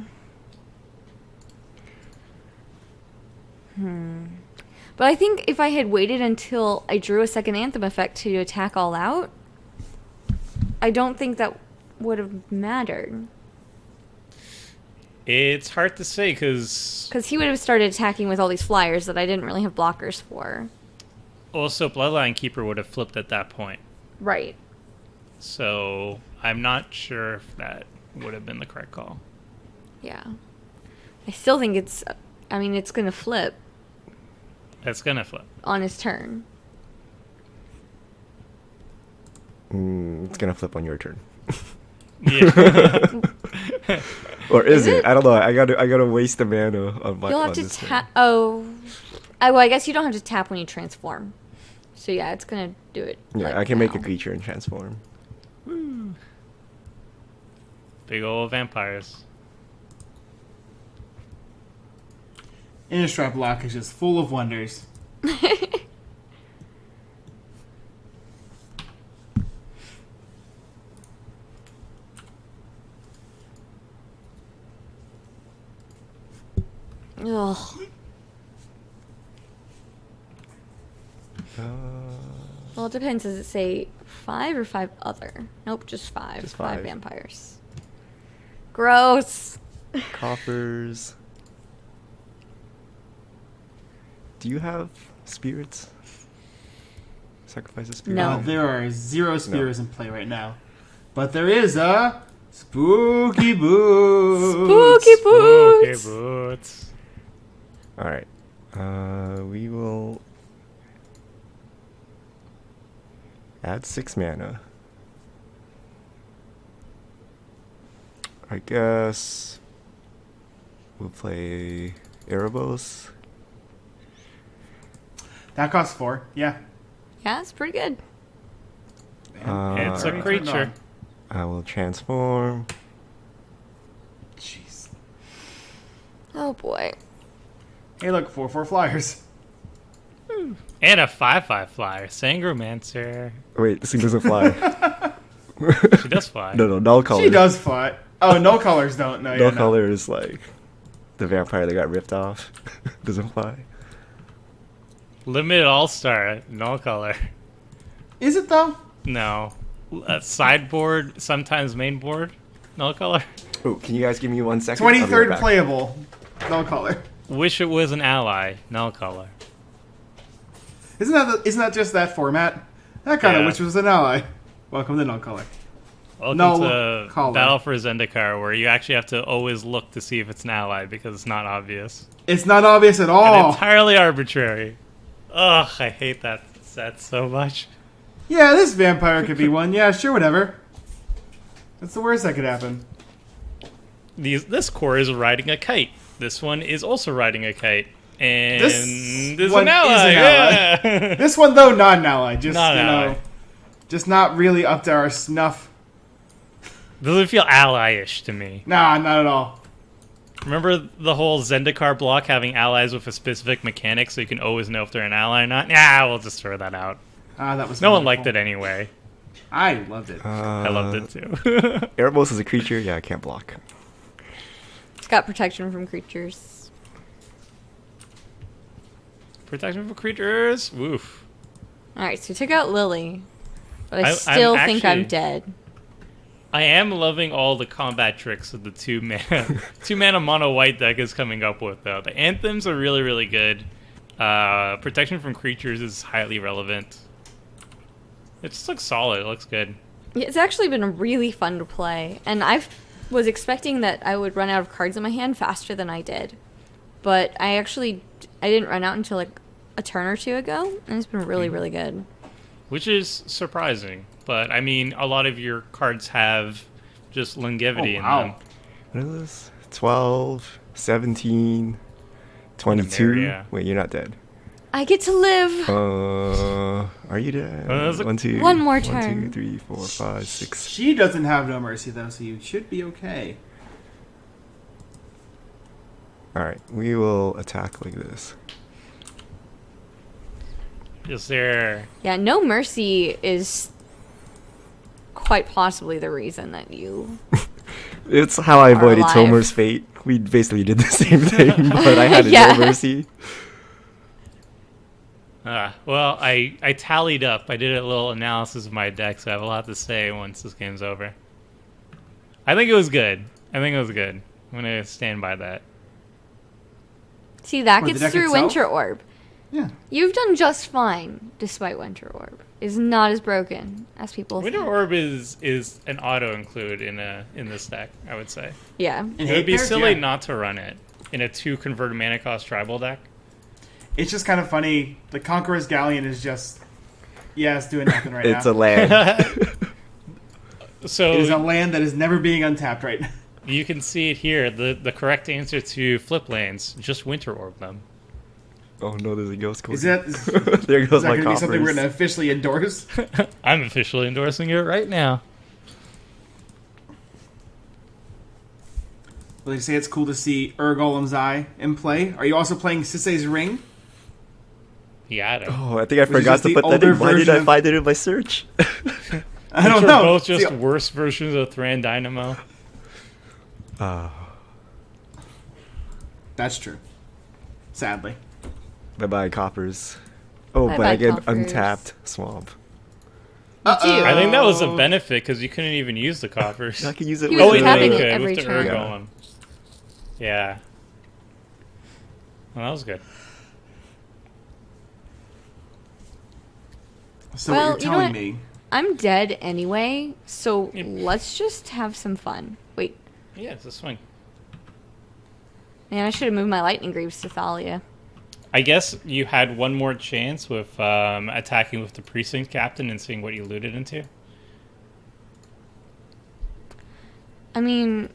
[SPEAKER 2] But I think if I had waited until I drew a second anthem effect to attack all out, I don't think that would have mattered.
[SPEAKER 1] It's hard to say, because
[SPEAKER 2] Because he would have started attacking with all these flyers that I didn't really have blockers for.
[SPEAKER 1] also Bloodline Keeper would have flipped at that point.
[SPEAKER 2] Right.
[SPEAKER 1] So I'm not sure if that would have been the correct call.
[SPEAKER 2] Yeah. I still think it's going to flip
[SPEAKER 1] It's going to flip.
[SPEAKER 2] on his turn.
[SPEAKER 4] It's gonna flip on your turn.
[SPEAKER 1] Yeah.
[SPEAKER 4] Or is it?
[SPEAKER 2] it?
[SPEAKER 4] I don't know. I gotta waste the mana on my.
[SPEAKER 2] You'll
[SPEAKER 4] on
[SPEAKER 2] have to
[SPEAKER 4] this
[SPEAKER 2] tap.
[SPEAKER 4] turn.
[SPEAKER 2] Oh. Well, I guess you don't have to tap when you transform. So yeah, it's going to do it.
[SPEAKER 4] Yeah,
[SPEAKER 2] like
[SPEAKER 4] I can make a
[SPEAKER 2] now.
[SPEAKER 4] creature and transform.
[SPEAKER 1] Woo. Big ol' vampires.
[SPEAKER 3] Innistrad Block is just full of wonders.
[SPEAKER 2] Ugh. Well, it depends. Does it say 5 or 5 other? Nope, just 5.
[SPEAKER 4] Just
[SPEAKER 2] 5
[SPEAKER 4] 5.
[SPEAKER 2] vampires. Gross.
[SPEAKER 4] Coffers. Do you have spirits? Sacrifice a spirit?
[SPEAKER 2] No.
[SPEAKER 3] There are 0 spears in play right now. But there is a spooky boots.
[SPEAKER 2] Spooky boots.
[SPEAKER 1] Okay, boots.
[SPEAKER 4] Alright. We will add 6 mana. I guess we'll play Erebos.
[SPEAKER 3] That costs 4. Yeah.
[SPEAKER 2] Yeah, it's pretty good.
[SPEAKER 1] It's a
[SPEAKER 3] Already turned
[SPEAKER 1] creature.
[SPEAKER 3] on.
[SPEAKER 4] I will transform.
[SPEAKER 3] Jeez.
[SPEAKER 2] Oh boy.
[SPEAKER 3] Hey, look, 4/4 flyers.
[SPEAKER 1] And a 5/5 flyer. Sangromancer.
[SPEAKER 4] Wait, this thing doesn't fly.
[SPEAKER 1] She does fly.
[SPEAKER 4] No, null color.
[SPEAKER 3] She does fly. Oh, no colors don't. No,
[SPEAKER 4] Null
[SPEAKER 3] yeah,
[SPEAKER 4] color is like the vampire that got ripped off. Doesn't fly.
[SPEAKER 1] Limited All-Star. Null color.
[SPEAKER 3] Is it though?
[SPEAKER 1] No. Sideboard, sometimes main board. Null color.
[SPEAKER 4] Oh, can you guys give me 1 second? I'll be right
[SPEAKER 3] 23rd
[SPEAKER 4] back.
[SPEAKER 3] playable. No color.
[SPEAKER 1] Wish it was an ally. Null color.
[SPEAKER 3] Isn't that just that format? That kind of
[SPEAKER 1] Yeah.
[SPEAKER 3] which was an ally. Welcome to no color.
[SPEAKER 1] Welcome
[SPEAKER 3] Null
[SPEAKER 1] to
[SPEAKER 3] color.
[SPEAKER 1] Battle for Zendikar, where you actually have to always look to see if it's an ally because it's not obvious.
[SPEAKER 3] It's not obvious at
[SPEAKER 1] And
[SPEAKER 3] all.
[SPEAKER 1] entirely arbitrary. Ugh, I hate that set so much.
[SPEAKER 3] Yeah, this vampire could be one. Yeah, sure, whatever. That's the worst that could happen.
[SPEAKER 1] This core is riding a kite. This one is also riding a kite. And
[SPEAKER 3] This
[SPEAKER 1] is
[SPEAKER 3] one
[SPEAKER 1] an ally.
[SPEAKER 3] is an ally.
[SPEAKER 1] Yeah.
[SPEAKER 3] This one though, not an ally. Just
[SPEAKER 1] Not an
[SPEAKER 3] you know,
[SPEAKER 1] ally.
[SPEAKER 3] just not really up to our snuff.
[SPEAKER 1] Doesn't feel ally-ish to me.
[SPEAKER 3] Nah, not at all.
[SPEAKER 1] Remember the whole Zendikar block having allies with a specific mechanic so you can always know if they're an ally or not? Nah, we'll just throw that out.
[SPEAKER 3] Ah, that was
[SPEAKER 1] No one
[SPEAKER 3] wonderful.
[SPEAKER 1] liked it anyway.
[SPEAKER 3] I loved it.
[SPEAKER 1] I loved it too.
[SPEAKER 4] Erebos is a creature. Yeah, I can't block.
[SPEAKER 2] It's got protection from creatures.
[SPEAKER 1] Protection for creatures. Woof.
[SPEAKER 2] Alright, so we took out Lily. But I
[SPEAKER 1] I'm
[SPEAKER 2] still think I'm
[SPEAKER 1] actually-
[SPEAKER 2] dead.
[SPEAKER 1] I am loving all the combat tricks that the 2-mana mono white deck is coming up with though. The anthems are really, really good. Protection from creatures is highly relevant. It just looks solid. It looks good.
[SPEAKER 2] Yeah, it's actually been really fun to play. And I was expecting that I would run out of cards in my hand faster than I did. But I didn't run out until like a turn or two ago. And it's been really, really good.
[SPEAKER 1] Which is surprising. But, I mean, a lot of your cards have just longevity in them.
[SPEAKER 4] What is this? 12, 17, 22.
[SPEAKER 1] Area.
[SPEAKER 4] Wait, you're not dead.
[SPEAKER 2] I get to live!
[SPEAKER 4] Are you dead?
[SPEAKER 1] there's a-
[SPEAKER 4] 1, 2,
[SPEAKER 2] One more
[SPEAKER 4] 1,
[SPEAKER 2] turn.
[SPEAKER 4] 2, 3, 4, 5, 6.
[SPEAKER 3] She doesn't have no mercy though, so you should be okay.
[SPEAKER 4] Alright, we will attack like this.
[SPEAKER 1] Is there...
[SPEAKER 2] Yeah, no mercy is quite possibly the reason that you...
[SPEAKER 4] It's how I avoided
[SPEAKER 2] alive.
[SPEAKER 4] Tomer's fate. We basically did the same thing, but I had
[SPEAKER 2] Yeah.
[SPEAKER 4] no mercy.
[SPEAKER 1] Well, I tallied up. I did a little analysis of my deck, so I have a lot to say once this game's over. I think it was good. I'm going to stand by that.
[SPEAKER 2] See, that
[SPEAKER 3] What, the
[SPEAKER 2] gets
[SPEAKER 3] deck
[SPEAKER 2] through
[SPEAKER 3] itself?
[SPEAKER 2] Winter Orb.
[SPEAKER 3] Yeah.
[SPEAKER 2] You've done just fine, despite Winter Orb. Is not as broken as people
[SPEAKER 1] Winter
[SPEAKER 2] think.
[SPEAKER 1] Orb is an auto include in this deck, I would say.
[SPEAKER 2] Yeah.
[SPEAKER 3] And
[SPEAKER 1] It would be
[SPEAKER 3] Hatebears,
[SPEAKER 1] silly
[SPEAKER 3] yeah.
[SPEAKER 1] not to run it in a 2 converted mana cost tribal deck.
[SPEAKER 3] It's just kind of funny. The Conqueror's Galleon is just, it's doing nothing right
[SPEAKER 4] It's
[SPEAKER 3] now.
[SPEAKER 4] a land.
[SPEAKER 1] So
[SPEAKER 3] It is a land that is never being untapped right now.
[SPEAKER 1] you can see it here. The correct answer to flip lanes, just Winter Orb them.
[SPEAKER 4] Oh no, there's a ghost code.
[SPEAKER 3] Is that
[SPEAKER 4] There goes
[SPEAKER 3] that
[SPEAKER 4] my
[SPEAKER 3] going to be something we're
[SPEAKER 4] coffers.
[SPEAKER 3] going to officially endorse?
[SPEAKER 1] I'm officially endorsing it right now.
[SPEAKER 3] Well, they say it's cool to see Golem's Eye in play. Are you also playing Sisei's Ring?
[SPEAKER 1] Yeah, I don't.
[SPEAKER 4] Oh, I think I
[SPEAKER 3] Which is
[SPEAKER 4] forgot
[SPEAKER 3] just
[SPEAKER 4] to
[SPEAKER 3] the
[SPEAKER 4] put that
[SPEAKER 3] older
[SPEAKER 4] in. Why did
[SPEAKER 3] version
[SPEAKER 4] I
[SPEAKER 3] of-
[SPEAKER 4] find it in my search?
[SPEAKER 3] I don't
[SPEAKER 1] Which are
[SPEAKER 3] know.
[SPEAKER 1] both just
[SPEAKER 3] See,
[SPEAKER 1] worse versions of Thran Dynamo.
[SPEAKER 3] that's true. Sadly.
[SPEAKER 4] Bye bye, coppers. Oh, but
[SPEAKER 2] Bye-bye,
[SPEAKER 4] I get
[SPEAKER 2] coffers.
[SPEAKER 4] untapped swamp.
[SPEAKER 1] I think that was a benefit because you couldn't even use the coffers.
[SPEAKER 4] I could use it
[SPEAKER 2] He
[SPEAKER 4] with
[SPEAKER 2] was
[SPEAKER 1] yeah,
[SPEAKER 2] tapping
[SPEAKER 1] you
[SPEAKER 2] it
[SPEAKER 1] could
[SPEAKER 2] every
[SPEAKER 1] with the
[SPEAKER 2] turn.
[SPEAKER 1] Urgolem. Yeah. Well, that was good.
[SPEAKER 3] So
[SPEAKER 2] Well,
[SPEAKER 3] what
[SPEAKER 2] you
[SPEAKER 3] you're
[SPEAKER 2] know
[SPEAKER 3] telling
[SPEAKER 2] what?
[SPEAKER 3] me?
[SPEAKER 2] I'm dead anyway, so
[SPEAKER 1] Yep.
[SPEAKER 2] let's just have some fun. Wait,
[SPEAKER 1] Yeah, it's a swing.
[SPEAKER 2] man, I should have moved my lightning greaves to Thalia.
[SPEAKER 1] I guess you had one more chance with attacking with the precinct captain and seeing what you looted into.
[SPEAKER 2] I mean,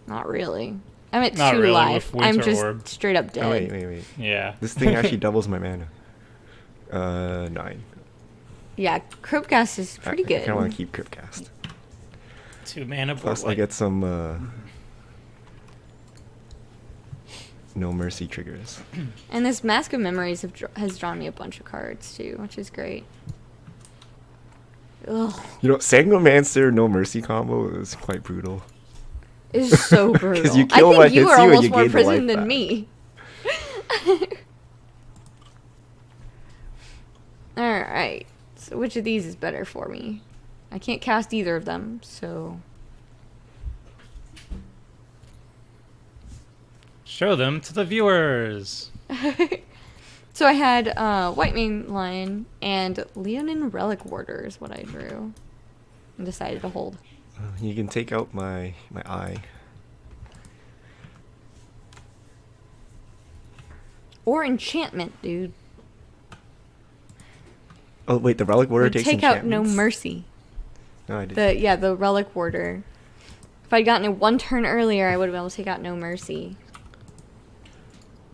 [SPEAKER 2] not really. I'm at
[SPEAKER 1] Not
[SPEAKER 2] 2
[SPEAKER 1] really,
[SPEAKER 2] life.
[SPEAKER 1] with
[SPEAKER 2] I'm
[SPEAKER 1] Winter
[SPEAKER 2] just
[SPEAKER 1] Orb.
[SPEAKER 2] straight up dead.
[SPEAKER 4] Oh, wait.
[SPEAKER 1] Yeah.
[SPEAKER 4] This thing actually doubles my mana. 9.
[SPEAKER 2] Yeah, Cryptcast is pretty
[SPEAKER 4] I
[SPEAKER 2] good.
[SPEAKER 4] kind of want to keep Cryptcast.
[SPEAKER 1] 2 mana board
[SPEAKER 4] Plus, I
[SPEAKER 1] white.
[SPEAKER 4] get some No Mercy triggers.
[SPEAKER 2] And this Mask of Memories has drawn me a bunch of cards too, which is great. Ugh,
[SPEAKER 4] You know, Sangomancer No Mercy combo is quite brutal.
[SPEAKER 2] it's so brutal.
[SPEAKER 4] you kill
[SPEAKER 2] I
[SPEAKER 4] what
[SPEAKER 2] think you
[SPEAKER 4] hits
[SPEAKER 2] are
[SPEAKER 4] you and
[SPEAKER 2] almost
[SPEAKER 4] you
[SPEAKER 2] more
[SPEAKER 4] gain the life
[SPEAKER 2] prison than
[SPEAKER 4] back.
[SPEAKER 2] me. Alright, so which of these is better for me? I can't cast either of them, so...
[SPEAKER 1] Show them to the viewers.
[SPEAKER 2] So I had White Mane Lion and Leonin Relic Warder is what I drew. And decided to hold.
[SPEAKER 4] You can take out my eye.
[SPEAKER 2] Or Enchantment, dude.
[SPEAKER 4] Oh wait, the Relic Warder
[SPEAKER 2] Or
[SPEAKER 4] takes
[SPEAKER 2] take out No
[SPEAKER 4] enchantments?
[SPEAKER 2] Mercy.
[SPEAKER 4] No, I didn't.
[SPEAKER 2] The Relic Warder. If I'd gotten it 1 turn earlier, I would have been able to take out No Mercy.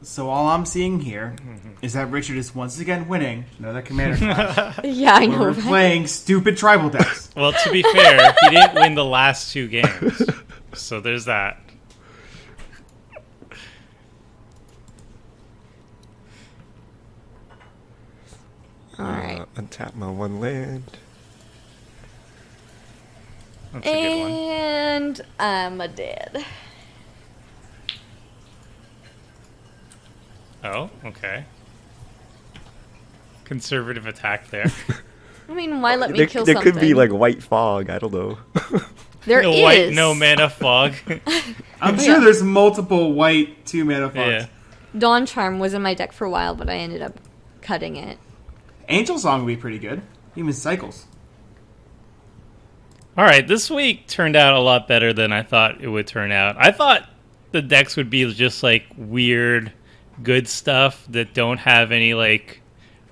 [SPEAKER 3] So all I'm seeing here is that Richard is once again winning another commander clash.
[SPEAKER 2] Yeah, I know.
[SPEAKER 3] We're
[SPEAKER 2] right?
[SPEAKER 3] playing stupid tribal decks.
[SPEAKER 1] Well, to be fair, he didn't win the last 2 games. So there's that.
[SPEAKER 2] Alright.
[SPEAKER 4] Untap my 1 land.
[SPEAKER 1] That's a good one.
[SPEAKER 2] And I'm a dead.
[SPEAKER 1] Oh, okay. Conservative attack there.
[SPEAKER 2] I mean, why let me
[SPEAKER 4] there,
[SPEAKER 2] kill
[SPEAKER 4] there
[SPEAKER 2] something?
[SPEAKER 4] could be like white fog. I don't know.
[SPEAKER 2] There
[SPEAKER 1] No
[SPEAKER 2] is.
[SPEAKER 1] white, no mana fog.
[SPEAKER 3] I'm sure there's multiple white 2 mana fogs.
[SPEAKER 1] Yeah.
[SPEAKER 2] Dawn Charm was in my deck for a while, but I ended up cutting it.
[SPEAKER 3] Angel Song would be pretty good. Even Cycles.
[SPEAKER 1] All right, this week turned out a lot better than I thought it would turn out. I thought the decks would be just like weird, good stuff that don't have any like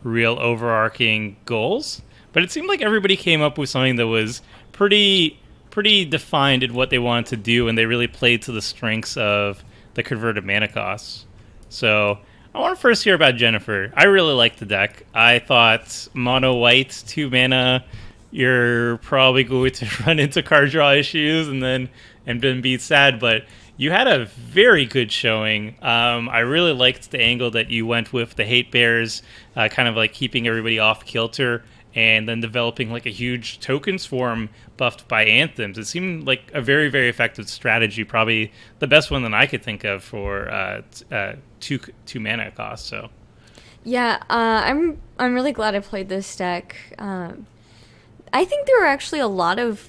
[SPEAKER 1] real overarching goals. But it seemed like everybody came up with something that was pretty defined in what they wanted to do, and they really played to the strengths of the converted mana costs. So I want to first hear about Jennifer. I really liked the deck. I thought mono white, 2 mana, you're probably going to run into card draw issues and then be sad, but you had a very good showing. I really liked the angle that you went with the Hatebears, kind of like keeping everybody off kilter, and then developing like a huge token swarm buffed by anthems. It seemed like a very, very effective strategy, probably the best one that I could think of for two mana cost. So
[SPEAKER 2] Yeah, I'm really glad I played this deck. I think there are actually a lot of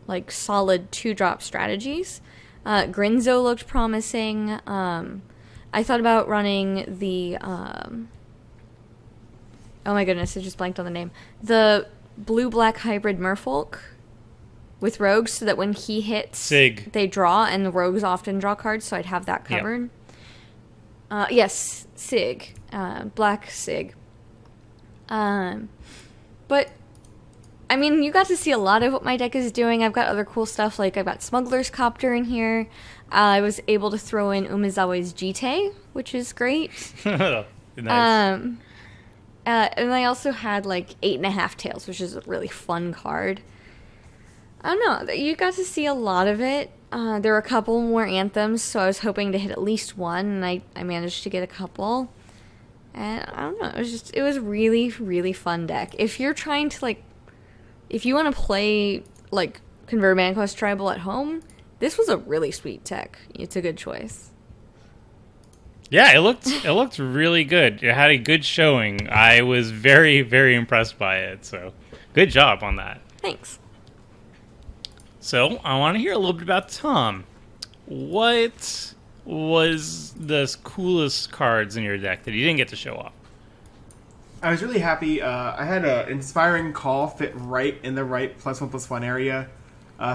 [SPEAKER 2] like solid 2-drop strategies. Grinzo looked promising. I thought about running the oh my goodness, I just blanked on the name. The blue-black hybrid Merfolk with rogues, so that when he hits,
[SPEAKER 1] Sig.
[SPEAKER 2] they draw, and the rogues often draw cards, so I'd have that
[SPEAKER 1] Yep.
[SPEAKER 2] covered. Yes, Sig. Black Sig. But, I mean, you got to see a lot of what my deck is doing. I've got other cool stuff, like I've got Smuggler's Copter in here. I was able to throw in Umezawa's Jite, which is great.
[SPEAKER 1] Nice.
[SPEAKER 2] And I also had like 8.5 Tails, which is a really fun card. I don't know. You got to see a lot of it. There were a couple more anthems, so I was hoping to hit at least one, and I managed to get a couple. And I don't know. It was really, really fun deck. If you're trying to if you want to play like Convert Mana Cost Tribal at home, this was a really sweet deck. It's a good choice.
[SPEAKER 1] Yeah, it looked really good. It had a good showing. I was very, very impressed by it. So, good job on that.
[SPEAKER 2] Thanks.
[SPEAKER 1] So, I want to hear a little bit about Tom. What was the coolest cards in your deck that you didn't get to show off?
[SPEAKER 3] I was really happy. I had an Inspiring Call fit right in the right +1/+1 area.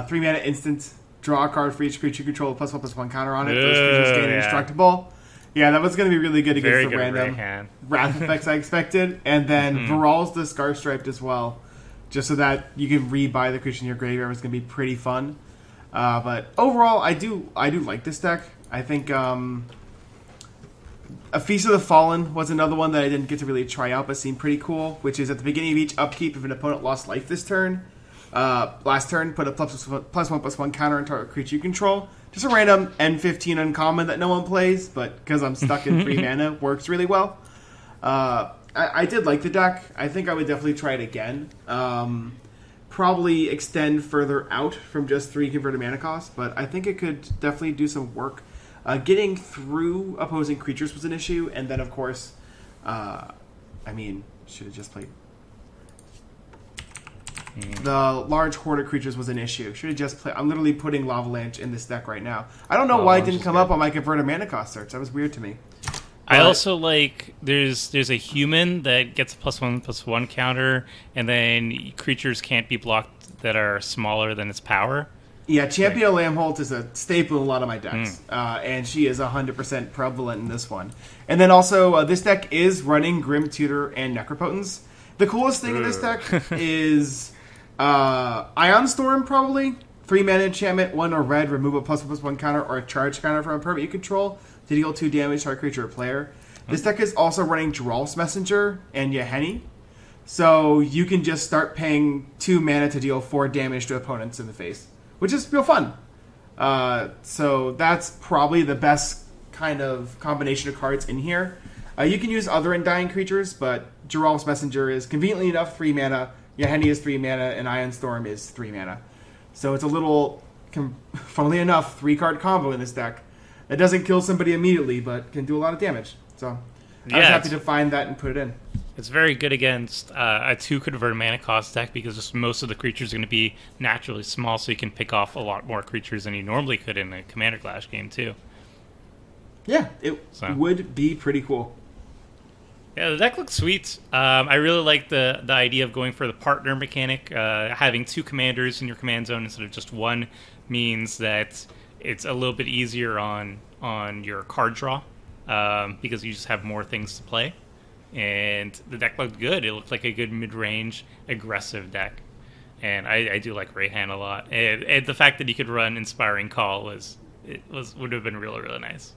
[SPEAKER 3] 3 mana instant. Draw a card for each creature you control with +1/+1 counter on it. Those creatures gain indestructible. Yeah, that was going to be really good against the random wrath effects I expected. And then Viral's the Scar Striped as well, just so that you can rebuy the creature in your graveyard. It's going to be pretty fun. But overall, I do like this deck. I think A Feast of the Fallen was another one that I didn't get to really try out, but seemed pretty cool, which is at the beginning of each upkeep, if an opponent lost life this turn, last turn, put a +1/+1 counter on target creature you control. Just a random N15 uncommon that no one plays, but because I'm stuck in 3 mana, works really well. I did like the deck. I think I would definitely try it again. Probably extend further out from just 3 converted mana costs, but I think it could definitely do some work. Getting through opposing creatures was an issue, and then, of course, should have just played. The large horde of creatures was an issue. Should have just played. I'm literally putting Lavalanche in this deck right now. I don't know why it didn't come up on my converted mana cost search. That was weird to me.
[SPEAKER 1] I also like there's a human that gets a +1/+1 counter, and then creatures can't be blocked that are smaller than its power.
[SPEAKER 3] Yeah, Champion Lambholt is a staple in a lot of my decks, and she is 100% prevalent in this one. And then also, this deck is running Grim Tutor and Necropotence. The coolest thing in this deck is Ion Storm, probably. 3 mana enchantment, 1 or red, remove a +1/+1 counter or a charge counter from a permanent you control to deal 2 damage to our creature or player. This deck is also running Geralf's Messenger and Yahenni, so you can just start paying 2 mana to deal 4 damage to opponents in the face, which is real fun. So that's probably the best kind of combination of cards in here. You can use other Undying creatures, but Geralf's Messenger is conveniently enough 3 mana, Yahenni is 3 mana, and Ion Storm is 3 mana. So it's a little, funnily enough, 3-card combo in this deck that doesn't kill somebody immediately, but can do a lot of damage. So I was happy to find that and put it in.
[SPEAKER 1] It's very good against a 2 converted mana cost deck because just most of the creatures are going to be naturally small, so you can pick off a lot more creatures than you normally could in a Commander Clash game, too.
[SPEAKER 3] Yeah, it would be pretty cool.
[SPEAKER 1] Yeah, the deck looks sweet. I really like the idea of going for the partner mechanic. Having 2 commanders in your command zone instead of just 1 means that it's a little bit easier on your card draw because you just have more things to play. And the deck looked good. It looked like a good mid-range, aggressive deck. And I do like Reyhan a lot. And the fact that you could run Inspiring Call would have been really, really nice.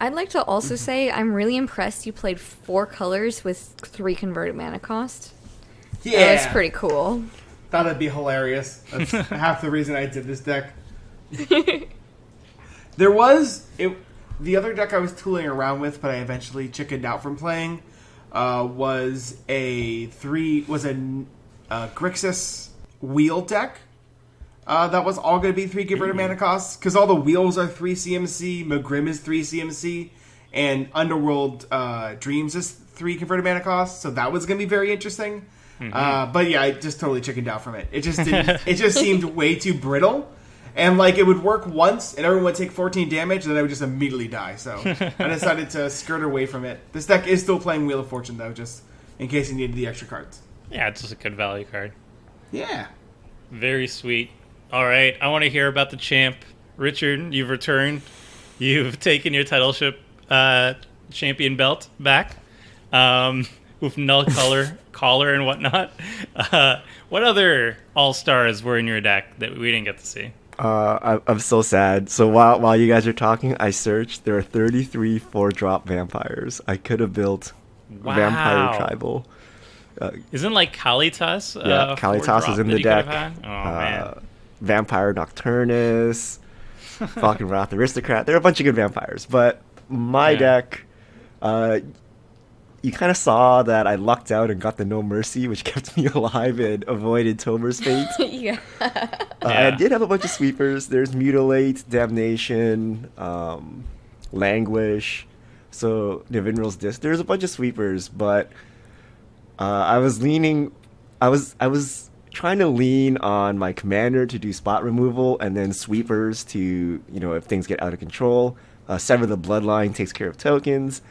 [SPEAKER 2] I'd like to also say I'm really impressed you played 4 colors with 3 converted mana cost.
[SPEAKER 3] Yeah.
[SPEAKER 2] That was pretty cool.
[SPEAKER 3] Thought it'd be hilarious. That's half the reason I did this deck. The other deck I was tooling around with, but I eventually chickened out from playing, was a Grixis wheel deck. That was all going to be 3 converted mana costs, because all the wheels are 3 CMC, Magrim is 3 CMC, and Underworld Dreams is 3 converted mana costs, so that was going to be very interesting. But yeah, I just totally chickened out from it. It just didn't. It just seemed way too brittle. And, it would work once, and everyone would take 14 damage, and then I would just immediately die. So I decided to skirt away from it. This deck is still playing Wheel of Fortune, though, just in case you needed the extra cards.
[SPEAKER 1] Yeah, it's just a good value card.
[SPEAKER 3] Yeah.
[SPEAKER 1] Very sweet. All right, I want to hear about the champ. Richard, you've returned. You've taken your titleship champion belt back with null collar and whatnot. What other all-stars were in your deck that we didn't get to see?
[SPEAKER 4] I'm so sad. So while you guys are talking, I searched. There are 33 4-drop vampires. I could have built Vampire Tribal.
[SPEAKER 1] Isn't Kalitas?
[SPEAKER 4] Yeah, Kalitas is in the deck.
[SPEAKER 1] Oh, man.
[SPEAKER 4] Vampire Nocturnus, Falcon Wrath Aristocrat. There are a bunch of good vampires. But my deck, you kind of saw that I lucked out and got the No Mercy, which kept me alive and avoided Tomer's fate. I did have a bunch of sweepers. There's Mutilate, Damnation, Languish, so Nivinral's Disc. There's a bunch of sweepers, but I was trying to lean on my commander to do spot removal, and then sweepers to, if things get out of control. Sever the Bloodline takes care of tokens,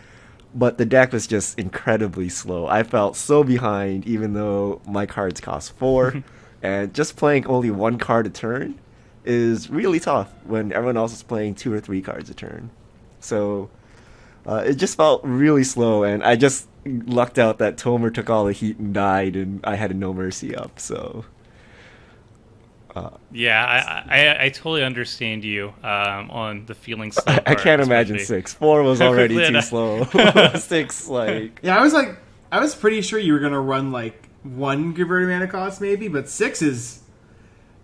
[SPEAKER 4] but the deck was just incredibly slow. I felt so behind, even though my cards cost 4, and just playing only 1 card a turn is really tough when everyone else is playing 2 or 3 cards a turn. So it just felt really slow, and I just lucked out that Tomer took all the heat and died, and I had a No Mercy up. So
[SPEAKER 1] I totally understand you on the feeling slow part.
[SPEAKER 4] I can't imagine
[SPEAKER 1] especially.
[SPEAKER 4] 6. 4 was already too slow. 6,
[SPEAKER 3] Yeah, I was pretty sure you were gonna run like 1 converted mana cost maybe, but 6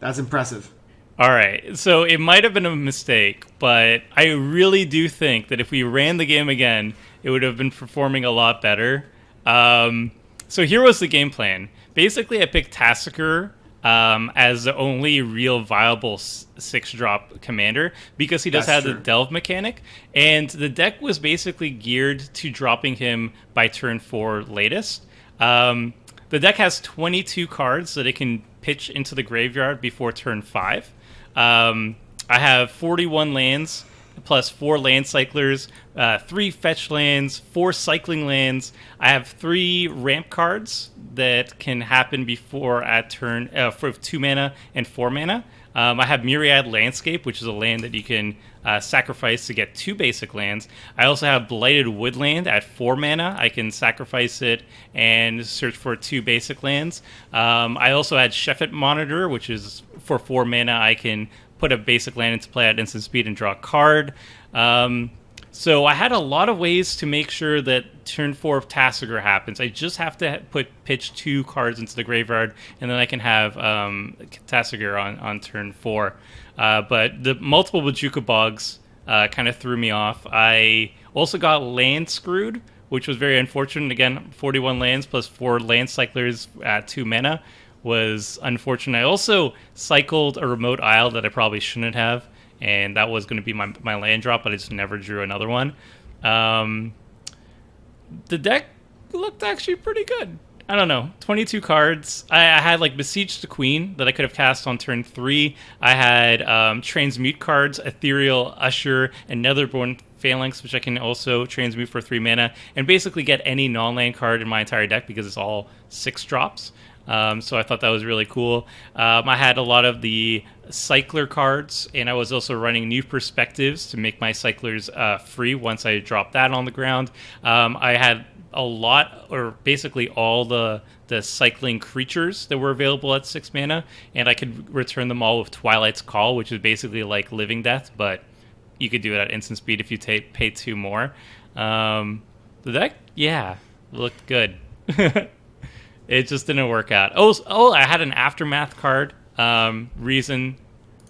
[SPEAKER 3] that's impressive.
[SPEAKER 1] All right, so it might have been a mistake, but I really do think that if we ran the game again, it would have been performing a lot better. So here was the game plan. Basically, I picked Tassiker as the only real viable 6-drop commander because he does have the delve mechanic, and the deck was basically geared to dropping him by turn 4 latest. The deck has 22 cards that it can pitch into the graveyard before turn 5. I have 41 lands plus 4 land cyclers, 3 fetch lands, 4 cycling lands. I have 3 ramp cards that can happen before at turn for 2 mana and 4 mana. I have Myriad Landscape, which is a land that you can sacrifice to get 2 basic lands. I also have Blighted Woodland at 4 mana. I can sacrifice it and search for 2 basic lands. I also had Sheffet Monitor, which is for 4 mana. I can put a basic land into play at instant speed and draw a card. So I had a lot of ways to make sure that turn 4 of Tassiger happens. I just have to pitch 2 cards into the graveyard, and then I can have Tassiger on turn 4. But the multiple Bojuka Bogs kind of threw me off. I also got land screwed, which was very unfortunate. Again, 41 lands plus 4 land cyclers at 2 mana was unfortunate. I also cycled a Remote Isle that I probably shouldn't have, and that was going to be my land drop, but I just never drew another one. The deck looked actually pretty good. I don't know, 22 cards. I had like Besiege the Queen that I could have cast on turn 3. I had Transmute cards, Ethereal Usher, and Netherborn Phalanx, which I can also transmute for 3 mana, and basically get any non-land card in my entire deck because it's all 6 drops. So I thought that was really cool. I had a lot of the cycler cards, and I was also running New Perspectives to make my cyclers free once I dropped that on the ground. I had a lot, or basically all the cycling creatures that were available at 6 mana, and I could return them all with Twilight's Call, which is basically like Living Death, but you could do it at instant speed if you pay 2 more. The deck, looked good. It just didn't work out. Oh! I had an Aftermath card, reason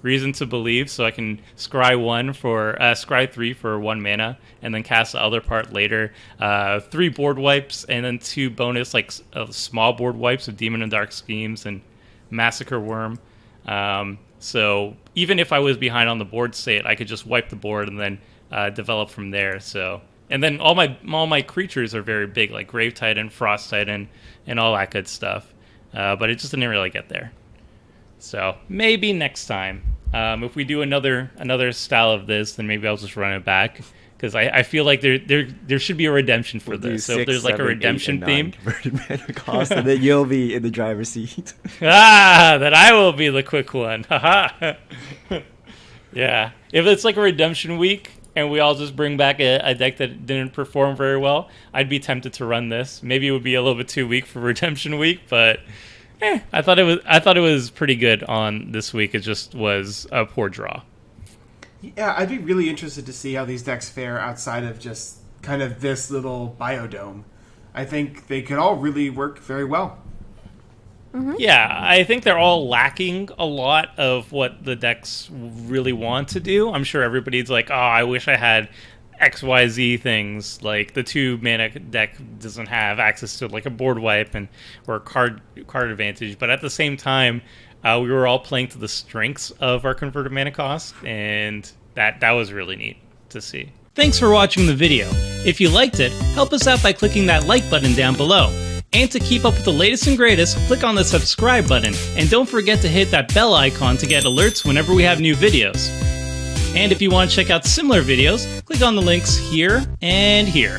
[SPEAKER 1] to believe, so I can scry 3 for 1 mana, and then cast the other part later. 3 board wipes, and then 2 bonus small board wipes of Demon and Dark Schemes and Massacre Worm. So even if I was behind on the board state, I could just wipe the board and then develop from there. So. And then all my creatures are very big, like Grave Titan, Frost Titan, and all that good stuff. But it just didn't really get there. So maybe next time, if we do another style of this, then maybe I'll just run it back, because I feel like there should be a redemption for this. So if there's like a redemption theme,
[SPEAKER 4] converted mana cost, and then you'll be in the driver's seat.
[SPEAKER 1] That I will be the quick one. Yeah, if it's like a redemption week, and we all just bring back a deck that didn't perform very well, I'd be tempted to run this. Maybe it would be a little bit too weak for Redemption Week, but I thought it was pretty good on this week. It just was a poor draw.
[SPEAKER 3] Yeah, I'd be really interested to see how these decks fare outside of just kind of this little biodome. I think they could all really work very well.
[SPEAKER 2] Mm-hmm.
[SPEAKER 1] Yeah, I think they're all lacking a lot of what the decks really want to do. I'm sure everybody's like, oh, I wish I had XYZ things. Like the 2 mana deck doesn't have access to like a board wipe or card advantage. But at the same time, we were all playing to the strengths of our converted mana cost, and that was really neat to see. Thanks for watching the video. If you liked it, help us out by clicking that like button down below. And to keep up with the latest and greatest, click on the subscribe button, and don't forget to hit that bell icon to get alerts whenever we have new videos. And if you want to check out similar videos, click on the links here and here.